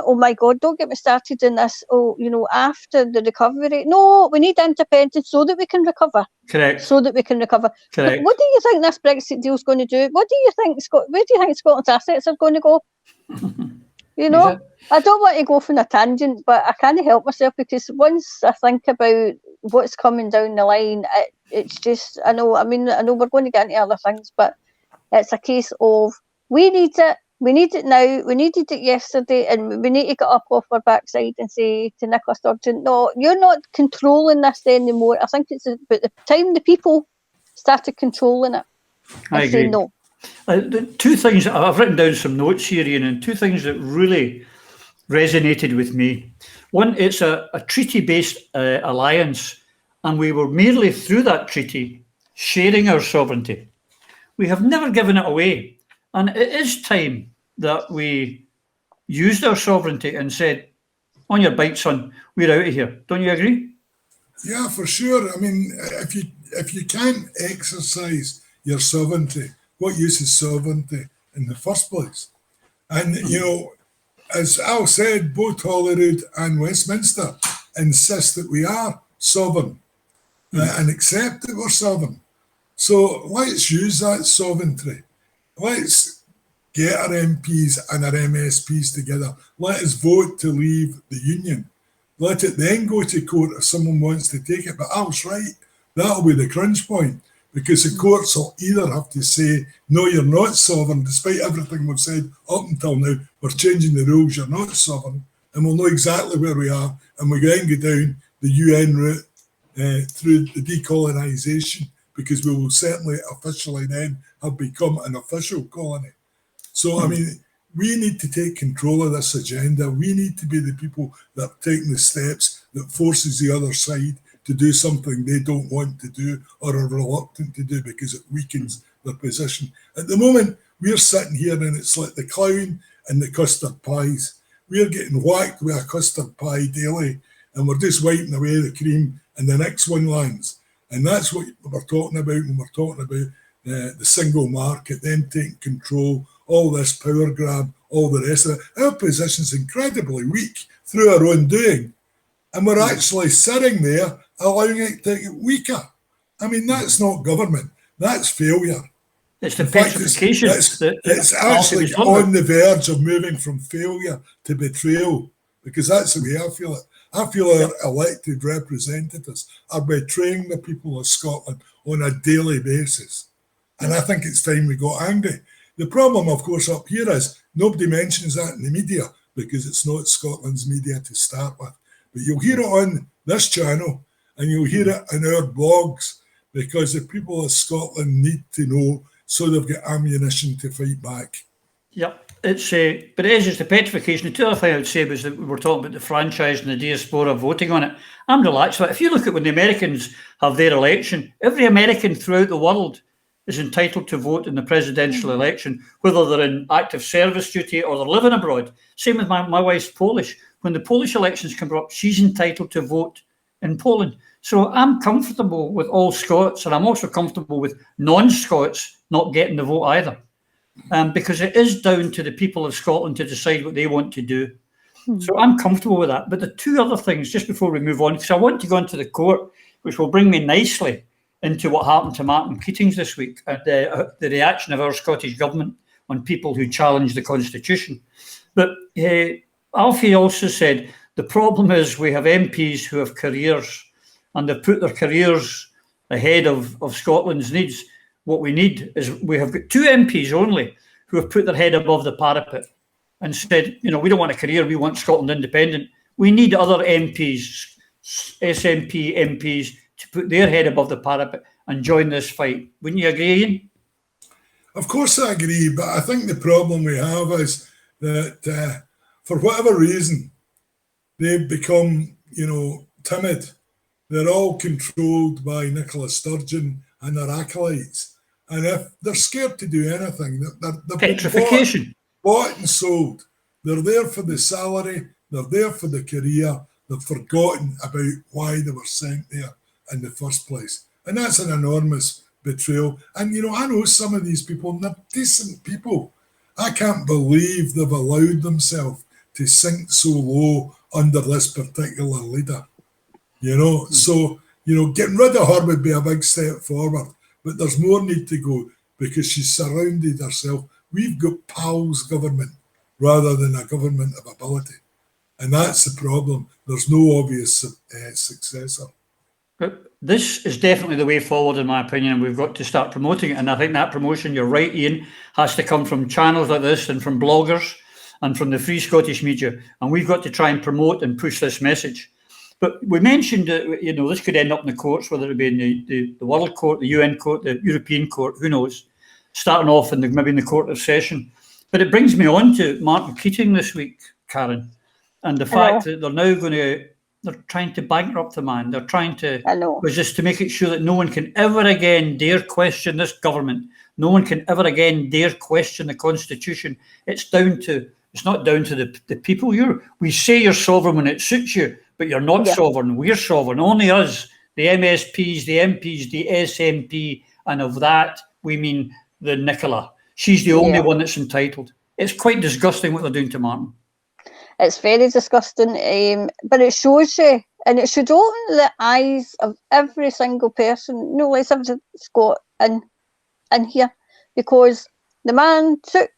oh my God, don't get me started in this. After the recovery, no, we need independence so that we can recover. Correct. So that we can recover. Correct. What do you think this Brexit deal is going to do? What do you think where do you think Scotland's assets are going to go? I don't want to go from a tangent, but I can't help myself because once I think about what's coming down the line, it's just, I know we're going to get into other things, but it's a case of we need it. We need it now. We needed it yesterday, and we need to get up off our backside and say to Nicola Sturgeon, no, you're not controlling this anymore. I think it's about the time the people started controlling it. I agree. Say no. The two things, I've written down some notes here, Ian, and two things that really resonated with me. One, it's a treaty-based alliance, and we were merely through that treaty sharing our sovereignty. We have never given it away. And it is time that we used our sovereignty and said, on your bike, son, we're out of here. Don't you agree? Yeah, for sure. I mean, if you can't exercise your sovereignty, what use is sovereignty in the first place? And, as Al said, both Holyrood and Westminster insist that we are sovereign and accept that we're sovereign. So let's use that sovereignty. Let's get our MPs and our MSPs together. Let us vote to leave the union. Let it then go to court if someone wants to take it. But Al's right, that'll be the crunch point, because the courts will either have to say, no, you're not sovereign, despite everything we've said up until now, we're changing the rules, you're not sovereign, and we'll know exactly where we are, and we then go down the UN route through the decolonisation, because we will certainly officially then have become an official colony. So, I mean, we need to take control of this agenda. We need to be the people that are taking the steps that forces the other side to do something they don't want to do or are reluctant to do because it weakens their position. At the moment, we're sitting here and it's like the clown and the custard pies. We're getting whacked with a custard pie daily and we're just wiping away the cream and the next one lands. And that's what we're talking about when we're talking about the single market, them taking control, all this power grab, all the rest of it. Our position's incredibly weak through our own doing. And we're actually sitting there allowing it to get weaker. I mean, that's not government. That's failure. It's the petrification. It's actually on the verge of moving from failure to betrayal, because that's the way I feel it. I feel our elected representatives are betraying the people of Scotland on a daily basis. And I think it's time we got angry. The problem, of course, up here is nobody mentions that in the media. because it's not Scotland's media to start with. But you'll hear it on this channel and you'll hear it in our blogs, because the people of Scotland need to know so they've got ammunition to fight back. Yep. It's but it is just the petrification. The two other thing I would say was that we were talking about the franchise and the diaspora voting on it. I'm relaxed. But if you look at when the Americans have their election, every American throughout the world is entitled to vote in the presidential election, whether they're in active service duty or they're living abroad. Same with my wife's Polish. When the Polish elections come up, she's entitled to vote in Poland. So I'm comfortable with all Scots, and I'm also comfortable with non-Scots not getting the vote either. Because it is down to the people of Scotland to decide what they want to do. So I'm comfortable with that. But the two other things, just before we move on, because I want to go into the court, which will bring me nicely into what happened to Martin Keatings this week, the reaction of our Scottish government on people who challenge the Constitution. But Alfie also said, the problem is we have MPs who have careers, and they've put their careers ahead of Scotland's needs. What we need is, we have got two MPs only who have put their head above the parapet and said, we don't want a career, we want Scotland independent. We need other MPs, SNP MPs, to put their head above the parapet and join this fight. Wouldn't you agree, Ian? Of course I agree, but I think the problem we have is that for whatever reason, they've become, timid. They're all controlled by Nicola Sturgeon and their acolytes. And if they're scared to do anything, they're petrification. Bought and sold. They're there for the salary. They're there for the career. They've forgotten about why they were sent there in the first place. And that's an enormous betrayal. And, I know some of these people, and they're decent people. I can't believe they've allowed themselves to sink so low under this particular leader. So, getting rid of her would be a big step forward. But there's more need to go, because she's surrounded herself. We've got PAL's government rather than a government of ability. And that's the problem. There's no obvious successor. But this is definitely the way forward, in my opinion, and we've got to start promoting it. And I think that promotion, you're right, Ian, has to come from channels like this and from bloggers and from the Free Scottish media. And we've got to try and promote and push this message. But we mentioned that, this could end up in the courts, whether it be in the World Court, the UN Court, the European Court, who knows, starting off maybe in the Court of Session. But it brings me on to Martin Keating this week, Karen, and the fact that they're now they're trying to bankrupt the man. They're trying to, just to make it sure that no one can ever again dare question this government. No one can ever again dare question the Constitution. It's not down to the people. We say you're sovereign when it suits you, but you're not sovereign. We're sovereign. Only us, the MSPs, the MPs, the SNP, and of that we mean the Nicola. She's the only one that's entitled. It's quite disgusting what they're doing to Martin. It's very disgusting, but it shows you, and it should open the eyes of every single person, no less every Scot in here, because the man took,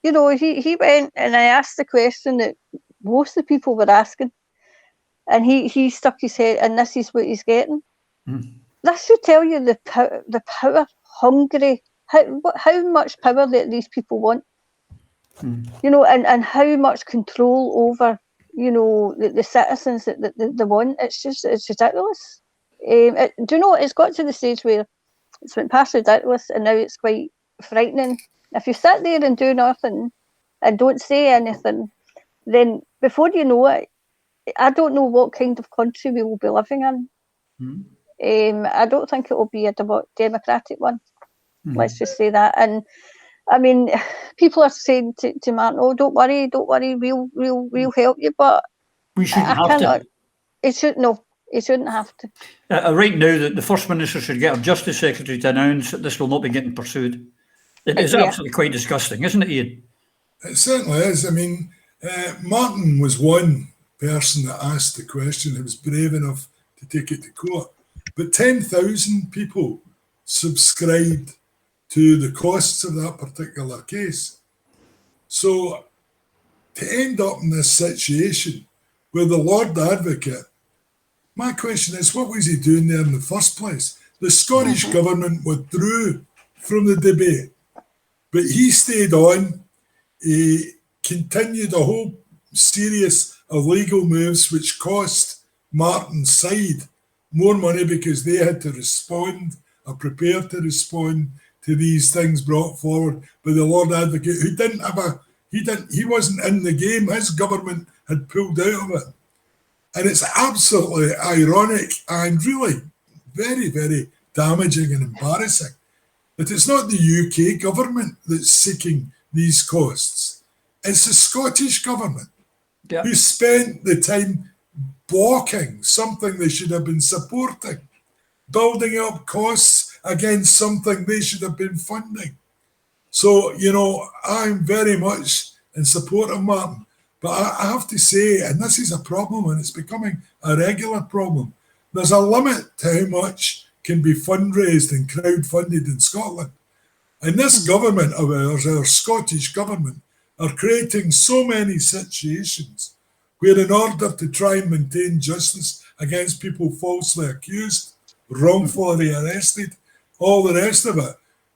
he went, and I asked the question that most of the people were asking, and he stuck his head, and this is what he's getting. This should tell you the power hungry, how much power that these people want. And how much control over, the citizens that they want. It's ridiculous. It's got to the stage where it's went past ridiculous, and now it's quite frightening. If you sit there and do nothing and don't say anything, then before you know it, I don't know what kind of country we will be living in. I don't think it will be a democratic one. Let's just say that. And I mean, people are saying to Martin, "Oh, don't worry, we'll help you." But we shouldn't have to. It shouldn't have to. Right now, the First Minister should get our Justice Secretary to announce that this will not be getting pursued. It is absolutely quite disgusting, isn't it, Ian? It certainly is. I mean, Martin was one person that asked the question, who was brave enough to take it to court. But 10,000 people subscribed to the costs of that particular case. So to end up in this situation where the Lord Advocate, my question is, what was he doing there in the first place? The Scottish government withdrew from the debate, but he stayed on. He continued a whole serious illegal moves which cost Martin's side more money because they had to respond or prepare to respond to these things brought forward by the Lord Advocate, who he wasn't in the game. His government had pulled out of it. And it's absolutely ironic and really very, very damaging and embarrassing that it's not the UK government that's seeking these costs. It's the Scottish government who spent the time blocking something they should have been supporting, building up costs against something they should have been funding. So, I'm very much in support of Martin. But I have to say, and this is a problem, and it's becoming a regular problem, there's a limit to how much can be fundraised and crowdfunded in Scotland. And this government of ours, our Scottish government, are creating so many situations where, in order to try and maintain justice against people falsely accused, wrongfully arrested, all the rest of it,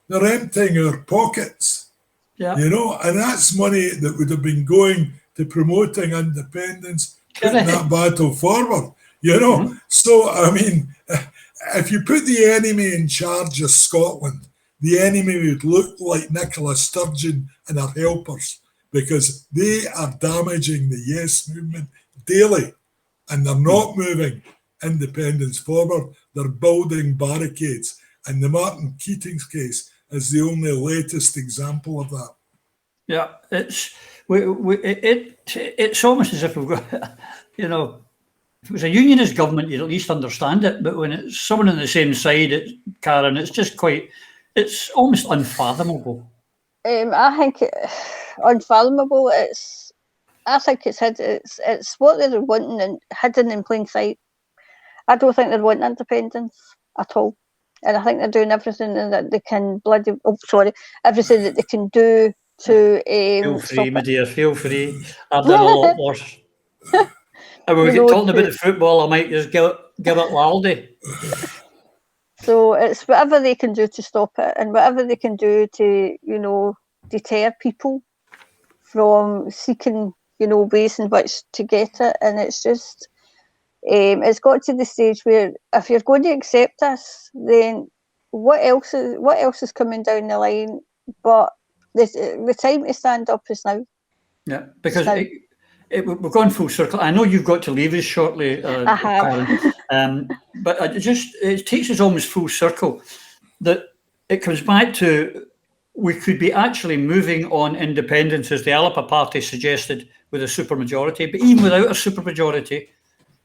they're emptying our pockets. And that's money that would have been going to promoting independence, putting that battle forward, So, I mean, if you put the enemy in charge of Scotland, the enemy would look like Nicola Sturgeon and her helpers, because they are damaging the Yes movement daily, and they're not moving independence forward. They're building barricades, and the Martin Keatings case is the only latest example of that. Yeah, it's almost as if we've got, if it was a unionist government, you'd at least understand it. But when it's someone on the same side, Karen, it's just it's almost unfathomable. I think unfathomable. I think it's what they're wanting and hidden in plain sight. I don't think they're wanting independence at all, and I think they're doing everything that they can. Everything that they can do to feel free, my dear, feel free. I've done a lot worse. And when we get talking about the football, I might just give it Laldy. So it's whatever they can do to stop it, and whatever they can do to, deter people from seeking, ways in which to get it. And it's just, it's got to the stage where if you're going to accept this, then what else is coming down the line? But the time to stand up is now. Yeah, because we've gone full circle. I know you've got to leave us shortly, Karen, but it takes us almost full circle. That it comes back to we could be actually moving on independence, as the Alapa Party suggested, with a supermajority. But even without a supermajority,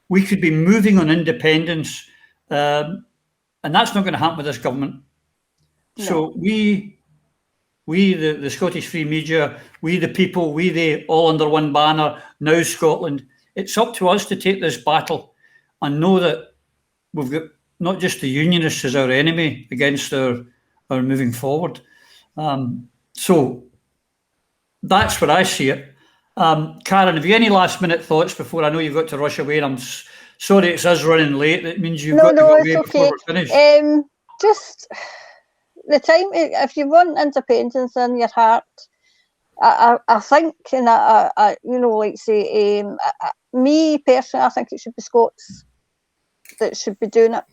we could be moving on independence, and that's not going to happen with this government. No. So we, the Scottish Free Media, we the people, we the all under one banner, Now Scotland, it's up to us to take this battle and know that we've got not just the Unionists as our enemy against our moving forward. So that's where I see it. Karen, have you any last minute thoughts before I know you've got to rush away? And I'm sorry it's us running late. That means you've got to go away before we're finished. Just the time, if you want independence in your heart, I think, and I me personally, I think it should be Scots that should be doing it.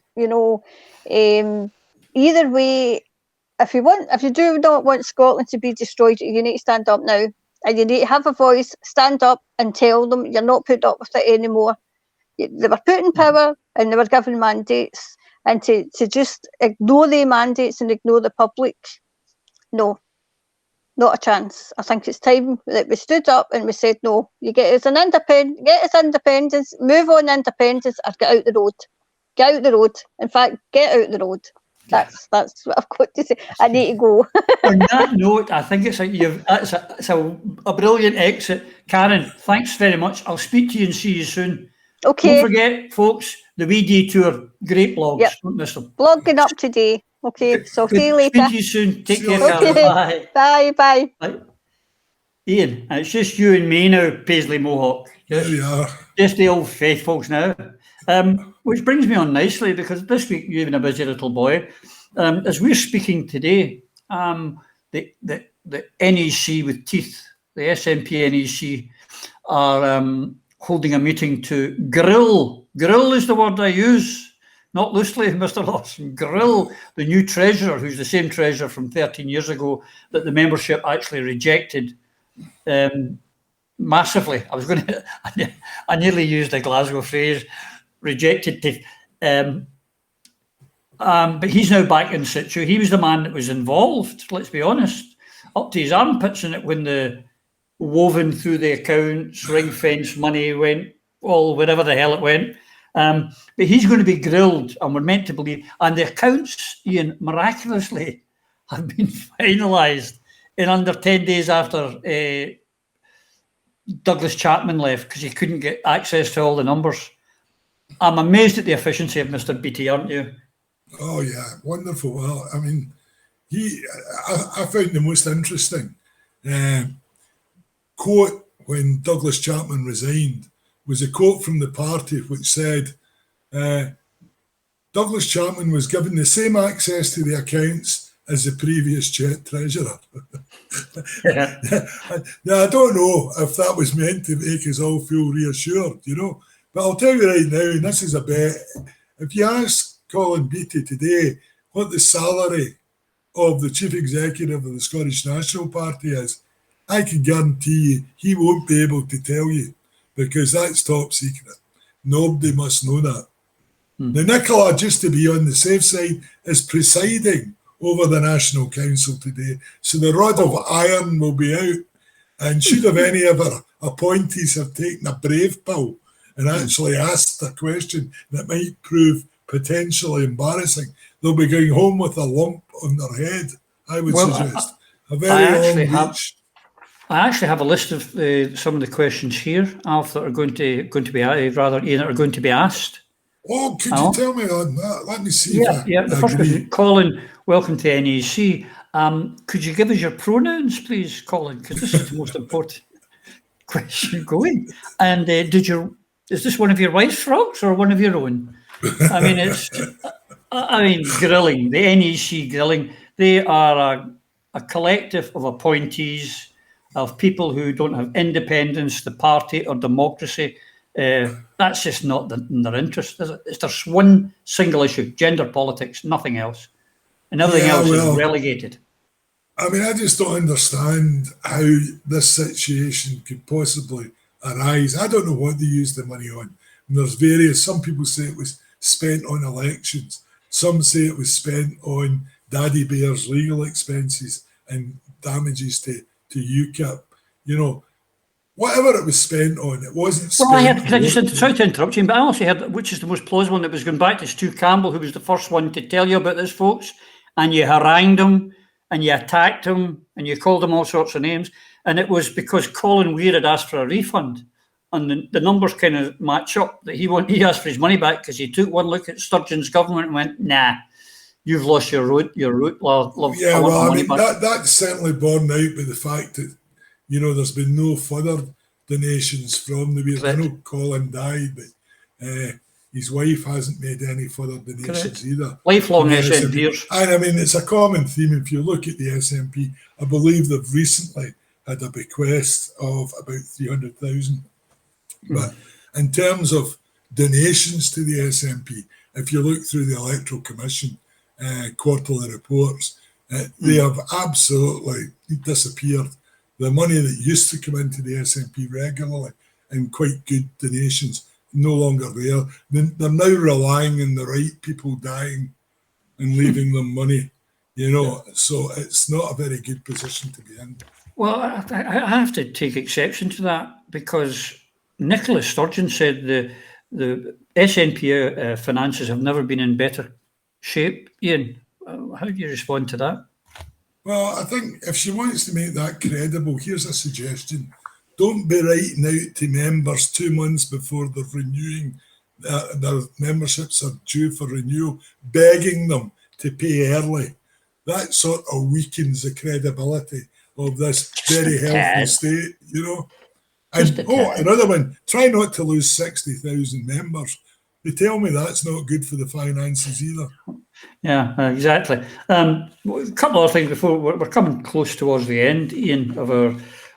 Either way, if you do not want Scotland to be destroyed, you need to stand up now, and you need to have a voice, stand up and tell them you're not putting up with it anymore. They were put in power and they were given mandates, and to just ignore the mandates and ignore the public, no, not a chance. I think it's time that we stood up and we said, no, you get us independence, move on independence, or get out the road. Get out the road. In fact, get out the road. That's what I've got to say. I need to go. On that note, I think it's a brilliant exit. Karen, thanks very much. I'll speak to you and see you soon. Okay. Don't forget, folks, the Wee Detour, great blogs. Yep. Don't miss them. Blogging up today. Okay, so see you later. Speak to you soon. Take care, Karen. Bye. Bye. Bye. Ian, it's just you and me now, Paisley Mohawk. Just the old faithfuls now. Which brings me on nicely, because this week you've been a busy little boy. As we're speaking today, the NEC with teeth, the SNP NEC, are holding a meeting to grill. Grill is the word I use, not loosely, Mr. Lawson. Grill the new treasurer, who's the same treasurer from 13 years ago that the membership actually rejected massively. I nearly used a Glasgow phrase, rejected. But he's now back in situ. He was the man that was involved, let's be honest, up to his armpits in it when the woven through the accounts, ring fence money went all wherever the hell it went. But he's going to be grilled, and we're meant to believe. And the accounts, Ian, miraculously have been finalised in under 10 days after Douglas Chapman left because he couldn't get access to all the numbers. I'm amazed at the efficiency of Mr. Beattie, aren't you? Oh yeah, wonderful. Well, I mean, I found the most interesting quote when Douglas Chapman resigned was a quote from the party which said, Douglas Chapman was given the same access to the accounts as the previous treasurer. Yeah. Now, I don't know if that was meant to make us all feel reassured, you know, but I'll tell you right now, and this is a bet, if you ask Colin Beattie today what the salary of the chief executive of the Scottish National Party is, I can guarantee you he won't be able to tell you because that's top secret. Nobody must know that. Now, Nicola, just to be on the safe side, is presiding over the National Council today. So the rod of iron will be out. And should have any of our appointees have taken a brave pill and actually asked a question that might prove potentially embarrassing, they'll be going home with a lump on their head, I would suggest. A very long reach. I actually have a list of some of the questions here, Alf, that are going to be rather Ian, that are going to be asked. Oh, could you tell me on that? Let me see. Yeah. The first question, Colin, welcome to NEC. Could you give us your pronouns, please, Colin? Because this is the most important question going. And is this one of your wife's frocks or one of your own? I mean, grilling, the NEC grilling. They are a collective of appointees of people who don't have independence, the party or democracy. That's just not in their interest. It's there's one single issue, gender politics, nothing else. And everything else is relegated. I mean, I just don't understand how this situation could possibly arise. I don't know what they use the money on. And there's some people say it was spent on elections. Some say it was spent on Daddy Bear's legal expenses and damages to UKIP. You know, whatever it was spent on, it wasn't spent. Well, sorry to interrupt you, but I also heard, which is the most plausible, that was going back to Stu Campbell, who was the first one to tell you about this, folks, and you harangued him, and you attacked him, and you called him all sorts of names, and it was because Colin Weir had asked for a refund, and the numbers kind of match up, that he asked for his money back because he took one look at Sturgeon's government and went, nah, you've lost your route, love. Yeah, well, I mean, that's certainly borne out by the fact that, you know, there's been no further donations from the Weir. I know Colin died, but his wife hasn't made any further donations either. Lifelong SNPers. And I mean, it's a common theme. If you look at the SNP, I believe they've recently had a bequest of about 300,000. But in terms of donations to the SNP, if you look through the Electoral Commission quarterly reports, they have absolutely disappeared. The money that used to come into the SNP regularly and quite good donations, no longer there. They're now relying on the right people dying and leaving them money, you know, so it's not a very good position to be in. Well, I have to take exception to that because Nicola Sturgeon said the SNP finances have never been in better shape. Ian, how do you respond to that? Well, I think if she wants to make that credible, here's a suggestion. Don't be writing out to members 2 months before they're renewing, their memberships are due for renewal, begging them to pay early. That sort of weakens the credibility of this very healthy state, you know. And another one, try not to lose 60,000 members. They tell me that's not good for the finances either. Yeah, exactly. A couple of things before we're coming close towards the end, Ian, of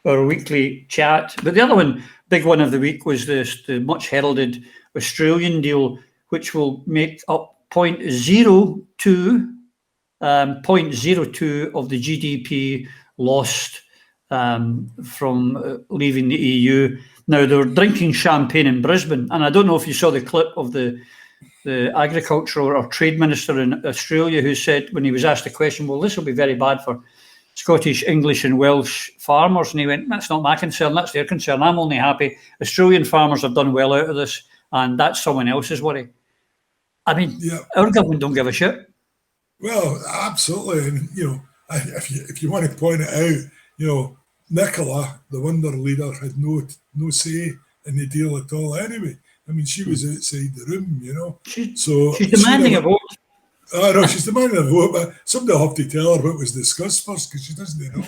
our weekly chat. But the other one, big one of the week, was the much heralded Australian deal, which will make up 0.02 of the GDP lost from leaving the EU. Now, they were drinking champagne in Brisbane, and I don't know if you saw the clip of the agricultural or trade minister in Australia, who said, when he was asked the question, well, this will be very bad for Scottish, English and Welsh farmers. And he went, that's not my concern, that's their concern. I'm only happy Australian farmers have done well out of this, and that's someone else's worry. I mean, our government don't give a shit. Well, absolutely. And, if you want to point it out, Nicola, the Wonder Leader, had no say in the deal at all anyway. I mean, she was outside the room, She's demanding a vote. I know, she's demanding a vote, but somebody will have to tell her what was discussed first, because she doesn't know.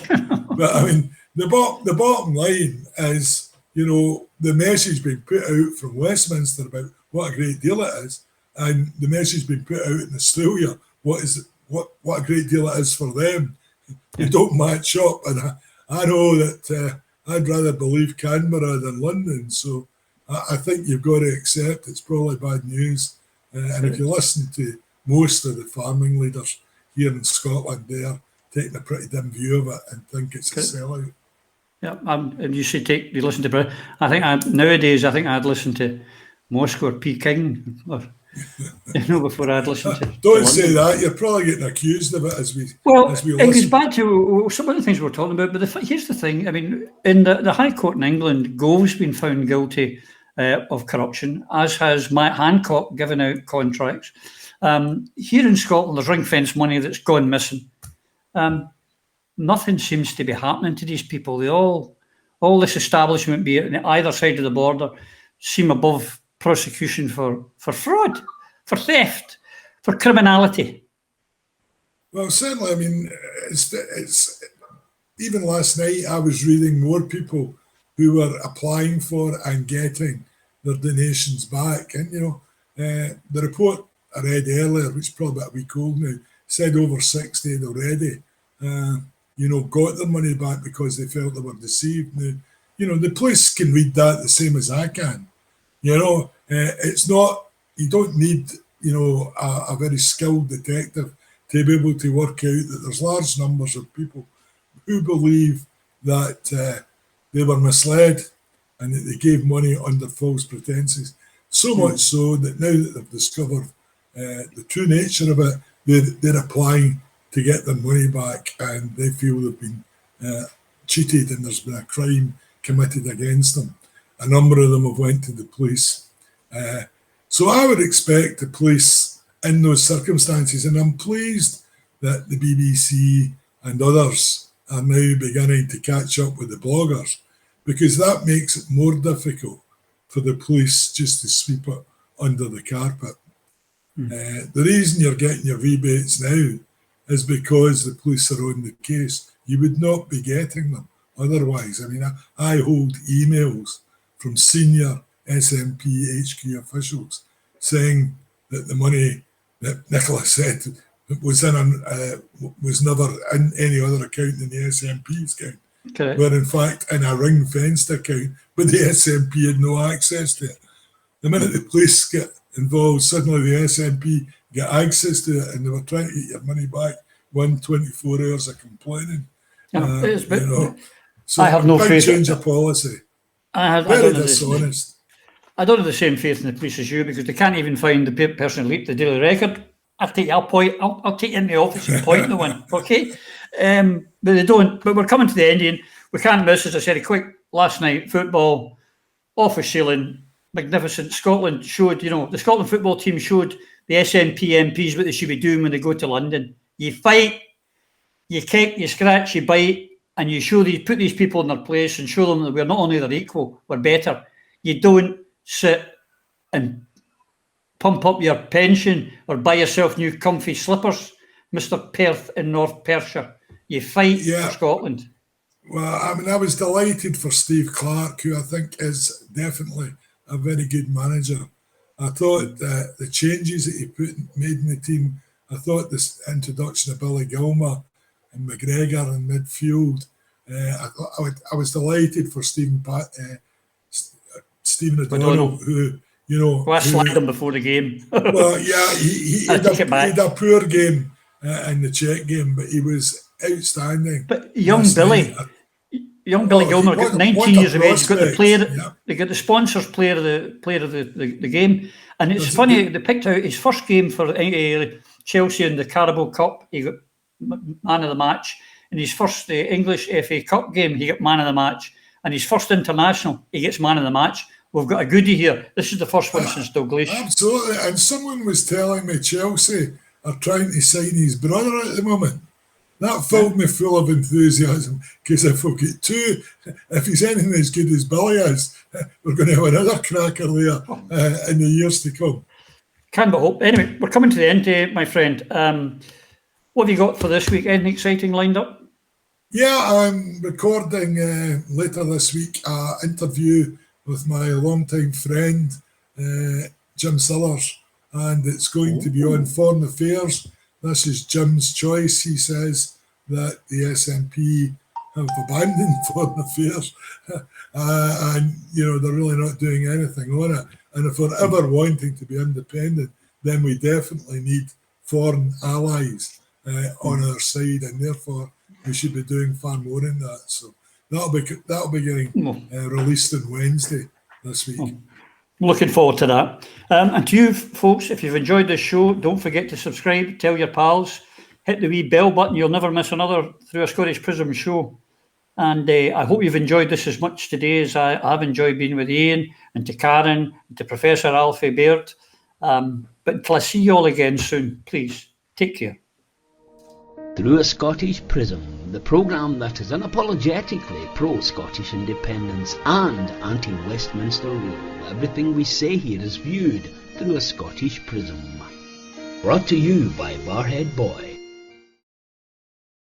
But, I mean, the bottom line is, the message being put out from Westminster about what a great deal it is, and the message being put out in Australia, what a great deal it is for them. They don't match up, and I know that I'd rather believe Canberra than London, so I think you've got to accept it's probably bad news. And if you listen to most of the farming leaders here in Scotland, they're taking a pretty dim view of it and think it's a sellout. Yeah, and you should listen to. I think nowadays I'd listen to Moscow or Peking, before I'd listen to. Don't say that. You're probably getting accused of it as we it listen. goes back to some of the things we're talking about. But here's the thing. I mean, in the High Court in England, Gove's been found guilty of corruption, as has Matt Hancock giving out contracts. Here in Scotland, there's ring-fence money that's gone missing. Nothing seems to be happening to these people. They all this establishment, be it on either side of the border, seem above prosecution for fraud, for theft, for criminality. Well, certainly. I mean, it's even last night I was reading more people who were applying for and getting their donations back. And, the report I read earlier, which is probably about a week old now, said over 60 had already, got their money back because they felt they were deceived. Now, the police can read that the same as I can. It's not, you don't need, a very skilled detective to be able to work out that there's large numbers of people who believe that they were misled and that they gave money under false pretenses. So much so that now that they've discovered the true nature of it, they're applying to get their money back, and they feel they've been cheated and there's been a crime committed against them. A number of them have went to the police. So I would expect the police in those circumstances, and I'm pleased that the BBC and others are now beginning to catch up with the bloggers, because that makes it more difficult for the police just to sweep it under the carpet. The reason you're getting your rebates now is because the police are on the case. You would not be getting them otherwise. I mean, I hold emails from senior SNP HQ officials saying that the money that Nicola said was never in any other account than the SNP's account. Okay. Were in fact in a ring-fenced account, but the SNP had no access to it. The minute the police get involved, suddenly the SNP get access to it, and they were trying to get your money back 24 hours of complaining. So I have no faith. Change of policy. Very dishonest. I don't have the same faith in the police as you, because they can't even find the person who leaked the Daily Record. I'll take you in the office and point the one, okay? But they don't. But we're coming to the end, and we can't miss, as I said, a quick last night football off a ceiling, magnificent. Scotland showed, the Scotland football team showed the SNP MPs what they should be doing when they go to London. You fight, you kick, you scratch, you bite, and you put these people in their place and show them that we're not only their equal, we're better. You don't sit and pump up your pension or buy yourself new comfy slippers, Mr. Perth in North Perthshire. You fight for Scotland. Well, I mean, I was delighted for Steve Clarke, who I think is definitely a very good manager. I thought that the changes that he made in the team, I thought this introduction of Billy Gilmour and McGregor in midfield I was delighted for Stephen O'Donnell, who, you know, I slagged him before the game. well, yeah, he had a poor game in the Czech game, but he was outstanding. But young Billy Gilmer got 19 years of age. Got the player. Yeah. They got the sponsors player of the game, and it's funny. They picked out his first game for Chelsea in the Carabao Cup. He got man of the match. In his first English FA Cup game, he got man of the match. And his first international, he gets man of the match. We've got a goodie here. This is the first one since Douglas. Absolutely. And someone was telling me Chelsea are trying to sign his brother at the moment. That filled me full of enthusiasm, because if we've got two, if he's anything as good as Billy is, we're going to have another cracker there in the years to come. Can but hope. Anyway, we're coming to the end, my friend. What have you got for this week? Anything exciting lined up? Yeah, I'm recording later this week an interview with my longtime friend, Jim Sillars, and it's going to be on foreign affairs. This is Jim's choice. He says that the SNP have abandoned foreign affairs and, you know, they're really not doing anything on it. And if we're ever wanting to be independent, then we definitely need foreign allies on our side, and therefore we should be doing far more in that. So that'll be getting released on Wednesday this week. Looking forward to that. And to you folks, if you've enjoyed this show, don't forget to subscribe, tell your pals, hit the wee bell button. You'll never miss another Through a Scottish Prism show. And I hope you've enjoyed this as much today as I have enjoyed being with Ian, and to Karen, and to Professor Alfie Baird. But until I see you all again soon, please take care. Through a Scottish Prism, the programme that is unapologetically pro-Scottish independence and anti-Westminster rule. Everything we say here is viewed through a Scottish prism. Brought to you by Barhead Boy.